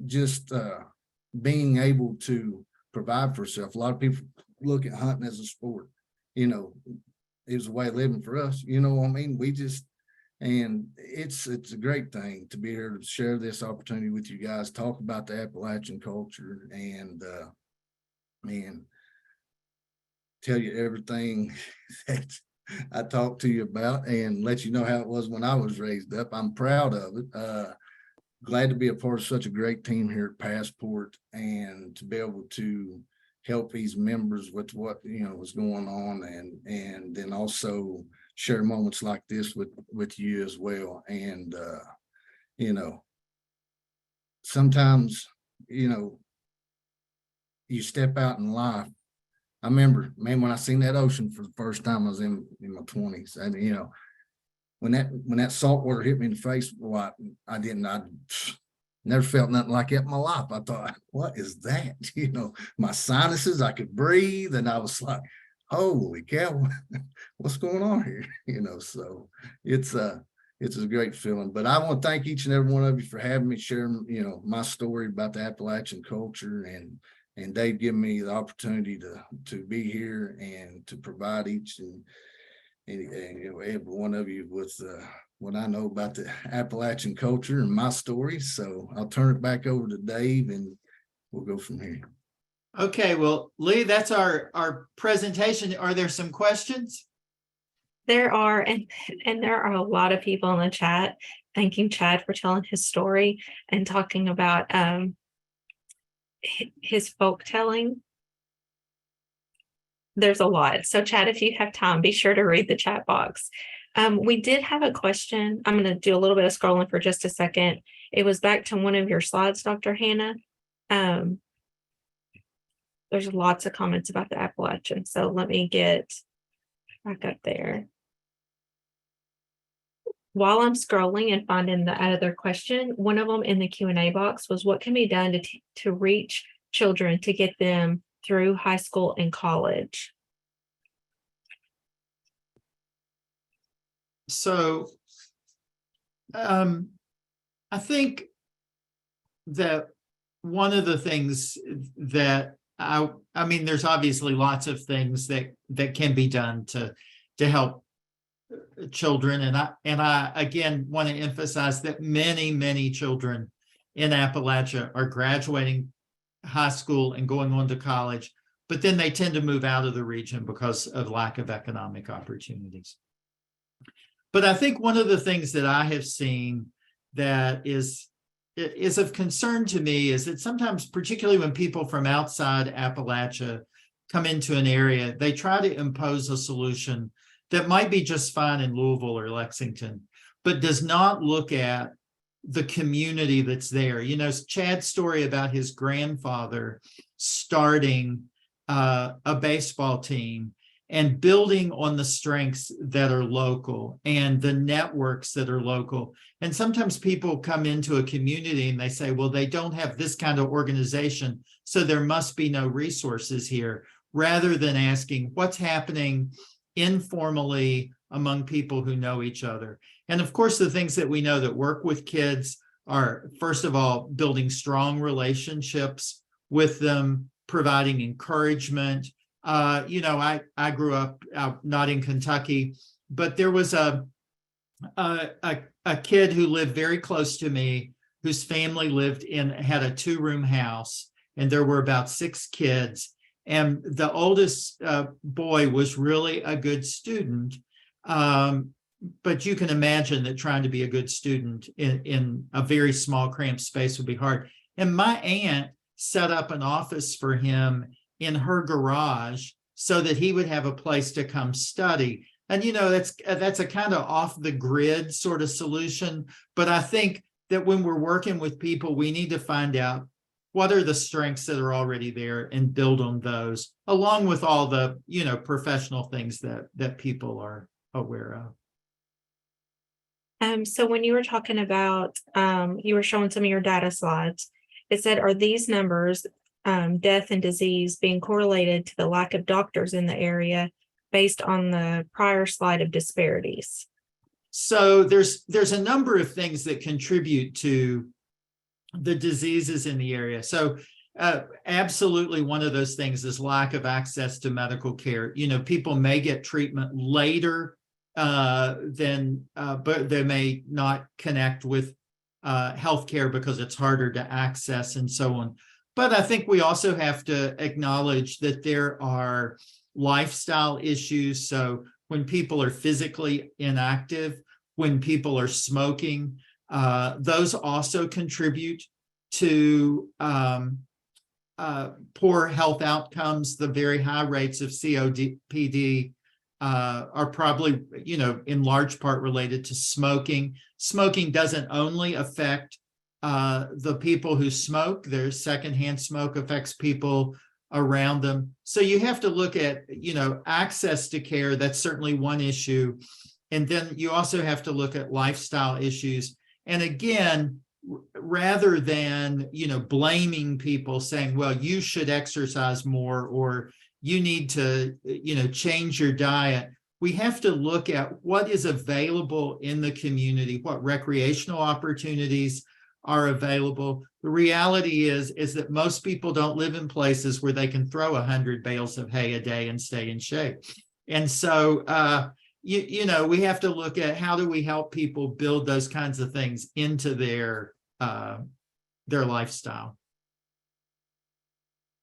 just being able to provide for yourself. A lot of people look at hunting as a sport. You know, it was a way of living for us. You know what I mean? And it's a great thing to be here to share this opportunity with you guys, talk about the Appalachian culture, and tell you everything that I talked to you about, and let you know how it was when I was raised up. I'm proud of it. Glad to be a part of such a great team here at Passport, and to be able to help these members with what, you know, was going on, and then also share moments like this with you as well. And you know, sometimes, you step out in life. I remember, man, when I seen that ocean for the first time, I was in my 20s. And, when that salt water hit me in the face, well, I never felt nothing like that in my life. I thought, what is that? My sinuses, I could breathe. And I was like, holy cow, what's going on here? So it's a great feeling. But I want to thank each and every one of you for having me, sharing, my story about the Appalachian culture, and Dave giving me the opportunity to be here and to provide each and every one of you with what I know about the Appalachian culture and my story. So I'll turn it back over to Dave, and we'll go from here. Okay, well, Lee, that's our presentation. Are there some questions? There are, and there are a lot of people in the chat thanking Chad for telling his story and talking about his folk telling. There's a lot. So Chad, if you have time, be sure to read the chat box. We did have a question. I'm going to do a little bit of scrolling for just a second. It was back to one of your slides, Dr. Hannah. There's lots of comments about the Appalachian. So let me get back up there. While I'm scrolling and finding the other question, one of them in the Q&A box was, what can be done to reach children to get them through high school and college? So I think that one of the things that I mean, there's obviously lots of things that can be done to help children. And I again want to emphasize that many children in Appalachia are graduating high school and going on to college, but then they tend to move out of the region because of lack of economic opportunities. But I think one of the things that I have seen that is of concern to me is that sometimes, particularly when people from outside Appalachia come into an area, they try to impose a solution that might be just fine in Louisville or Lexington, but does not look at the community that's there. Chad's story about his grandfather starting a baseball team and building on the strengths that are local and the networks that are local. And sometimes people come into a community and they say, well, they don't have this kind of organization, so there must be no resources here, rather than asking what's happening informally among people who know each other. And of course, the things that we know that work with kids are, first of all, building strong relationships with them, providing encouragement. I grew up not in Kentucky, but there was a kid who lived very close to me, whose family had a 2-room house, and there were about 6 kids. And the oldest boy was really a good student. But you can imagine that trying to be a good student in a very small, cramped space would be hard. And my aunt set up an office for him in her garage so that he would have a place to come study. And, that's a kind of off the grid sort of solution. But I think that when we're working with people, we need to find out what are the strengths that are already there and build on those, along with all the, professional things that people are aware of. So when you were talking about, you were showing some of your data slides, it said, are these numbers, death and disease, being correlated to the lack of doctors in the area based on the prior slide of disparities? So there's a number of things that contribute to the diseases in the area. So absolutely one of those things is lack of access to medical care. People may get treatment later but they may not connect with healthcare because it's harder to access and so on. But I think we also have to acknowledge that there are lifestyle issues. So when people are physically inactive, when people are smoking, those also contribute to poor health outcomes. The very high rates of COPD are probably, in large part related to smoking. Smoking doesn't only affect the people who smoke. Their secondhand smoke affects people around them. So you have to look at, access to care. That's certainly one issue. And then you also have to look at lifestyle issues. And again, rather than, blaming people, saying, well, you should exercise more, or you need to, change your diet. We have to look at what is available in the community, what recreational opportunities are available. The reality is that most people don't live in places where they can throw 100 bales of hay a day and stay in shape. And so, we have to look at how do we help people build those kinds of things into their lifestyle.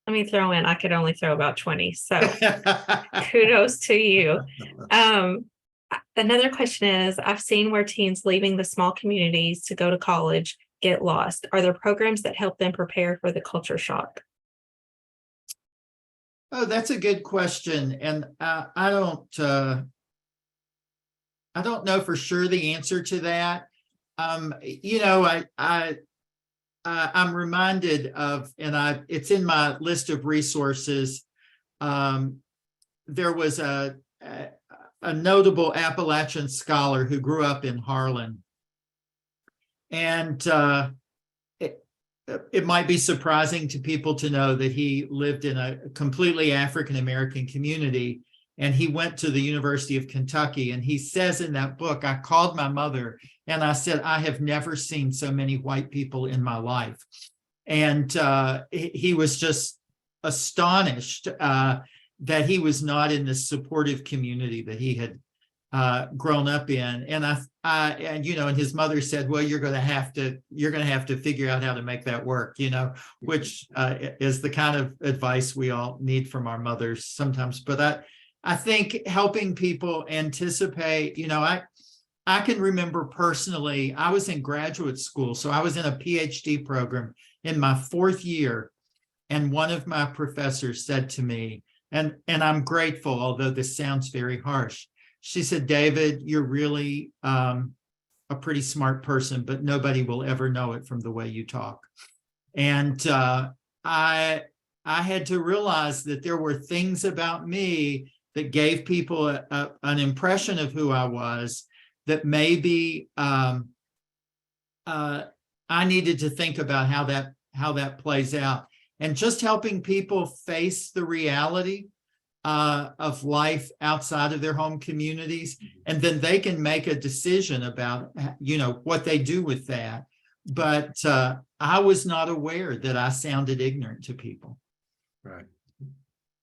Let me throw in, I could only throw about 20, so kudos to you. Another question is, I've seen where teens leaving the small communities to go to college get lost. Are there programs that help them prepare for the culture shock? Oh, that's a good question. And I don't know for sure the answer to that. I'm reminded of, and it's in my list of resources. There was a notable Appalachian scholar who grew up in Harlan. And it might be surprising to people to know that he lived in a completely African-American community, and he went to the University of Kentucky. And he says in that book, I called my mother and I said, I have never seen so many white people in my life. And he was just astonished that he was not in this supportive community that he had grown up in. And and his mother said, well, you're going to have to figure out how to make that work, which is the kind of advice we all need from our mothers sometimes. But I think helping people anticipate, I can remember personally, I was in graduate school, so I was in a PhD program in my 4th year. And one of my professors said to me, and I'm grateful, although this sounds very harsh. She said, David, you're really a pretty smart person, but nobody will ever know it from the way you talk. And I had to realize that there were things about me that gave people an impression of who I was that maybe I needed to think about how that plays out. And just helping people face the reality of life outside of their home communities, and then they can make a decision about, what they do with that. But I was not aware that I sounded ignorant to people. Right.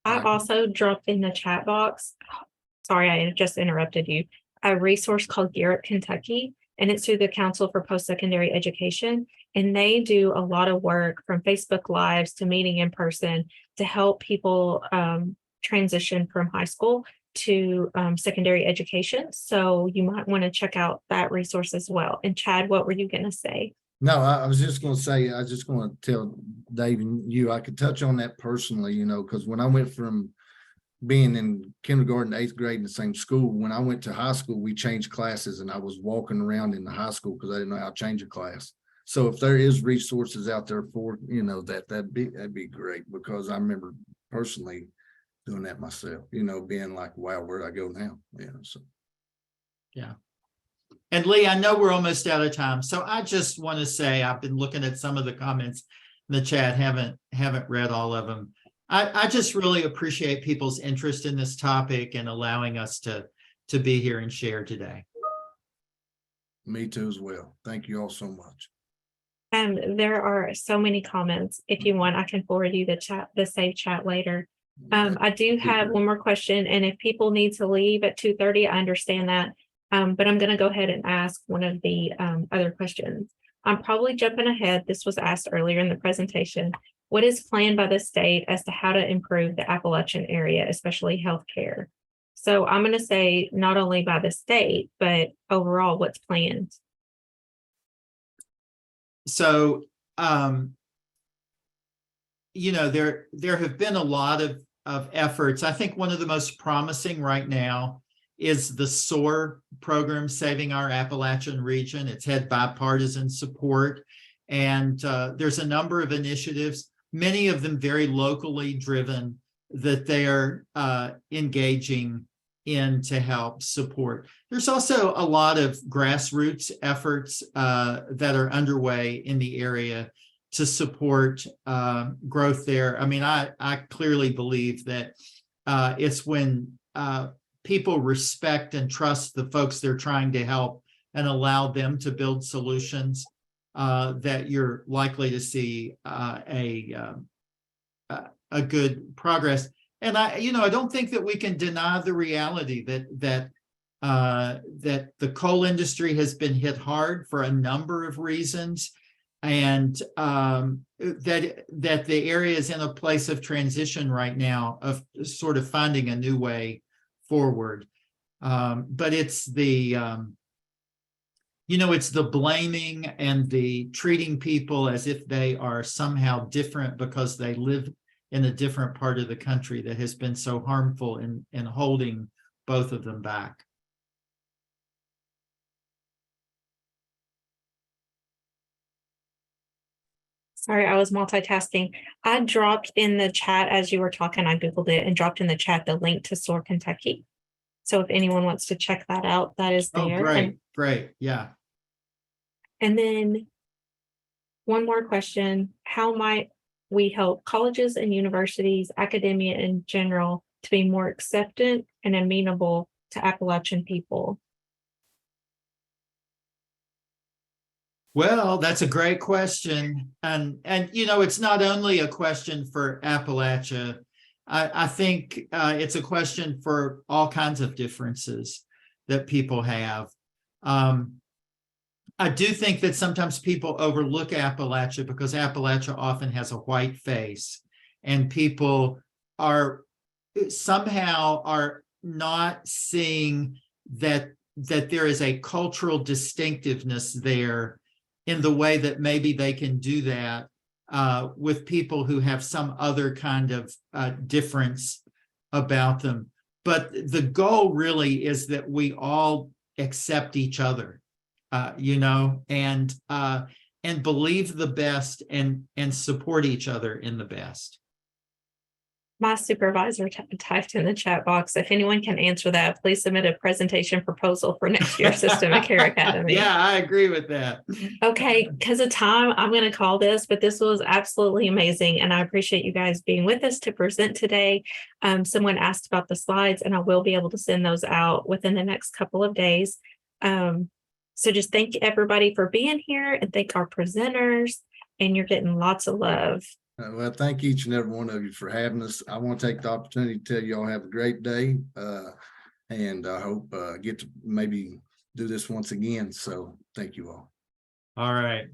I also dropped in the chat box, sorry, I just interrupted you, a resource called Garrett, Kentucky, and it's through the Council for Post-Secondary Education. And they do a lot of work from Facebook Lives to meeting in person to help people transition from high school to secondary education. So you might want to check out that resource as well. And Chad, what were you going to say? No, I was just going to say, I was just going to tell Dave and you, I could touch on that personally, because when I went from being in kindergarten to 8th grade in the same school, when I went to high school, we changed classes and I was walking around in the high school because I didn't know how to change a class. So if there is resources out there for, that'd be great, because I remember personally doing that myself, being like, wow, where'd I go now? Yeah. And Lee, I know we're almost out of time, so I just want to say I've been looking at some of the comments in the chat, haven't read all of them. I just really appreciate people's interest in this topic and allowing us to be here and share today. Me too as well. Thank you all so much. There are so many comments. If you want, I can forward you the saved chat later. I do have one more question, and if people need to leave at 2:30, I understand that. But I'm going to go ahead and ask one of the other questions. I'm probably jumping ahead. This was asked earlier in the presentation. What is planned by the state as to how to improve the Appalachian area, especially healthcare? So I'm going to say not only by the state, but overall, what's planned? So, there have been a lot of efforts. I think one of the most promising right now is the SOAR program, Saving Our Appalachian Region. It's had bipartisan support. And there's a number of initiatives, many of them very locally driven, that they are engaging in to help support. There's also a lot of grassroots efforts that are underway in the area to support growth there. I mean, I clearly believe that it's when people respect and trust the folks they're trying to help and allow them to build solutions that you're likely to see a good progress. And I don't think that we can deny the reality that the coal industry has been hit hard for a number of reasons, and that the area is in a place of transition right now, of sort of finding a new way forward. But it's the it's the blaming and the treating people as if they are somehow different because they live in a different part of the country that has been so harmful in holding both of them back. Sorry, I was multitasking. I dropped in the chat as you were talking, I Googled it and dropped in the chat the link to SOAR Kentucky. So if anyone wants to check that out, that is there. Oh, great, great, yeah. And then one more question, how might we help colleges and universities, academia in general, to be more acceptant and amenable to Appalachian people? Well, that's a great question. And it's not only a question for Appalachia. I think it's a question for all kinds of differences that people have. I do think that sometimes people overlook Appalachia because Appalachia often has a white face, and people are not seeing that there is a cultural distinctiveness there in the way that maybe they can do that with people who have some other kind of difference about them. But the goal really is that we all accept each other, and believe the best and support each other in the best. My supervisor typed in the chat box, if anyone can answer that, please submit a presentation proposal for next year's Systemic Care Academy. Yeah, I agree with that. Okay, because of time, I'm going to call this, but this was absolutely amazing. And I appreciate you guys being with us to present today. Someone asked about the slides, and I will be able to send those out within the next couple of days. So just thank everybody for being here, and thank our presenters, and you're getting lots of love. Well, thank each and every one of you for having us. I want to take the opportunity to tell you all have a great day, and I hope get to maybe do this once again. So thank you all. All right.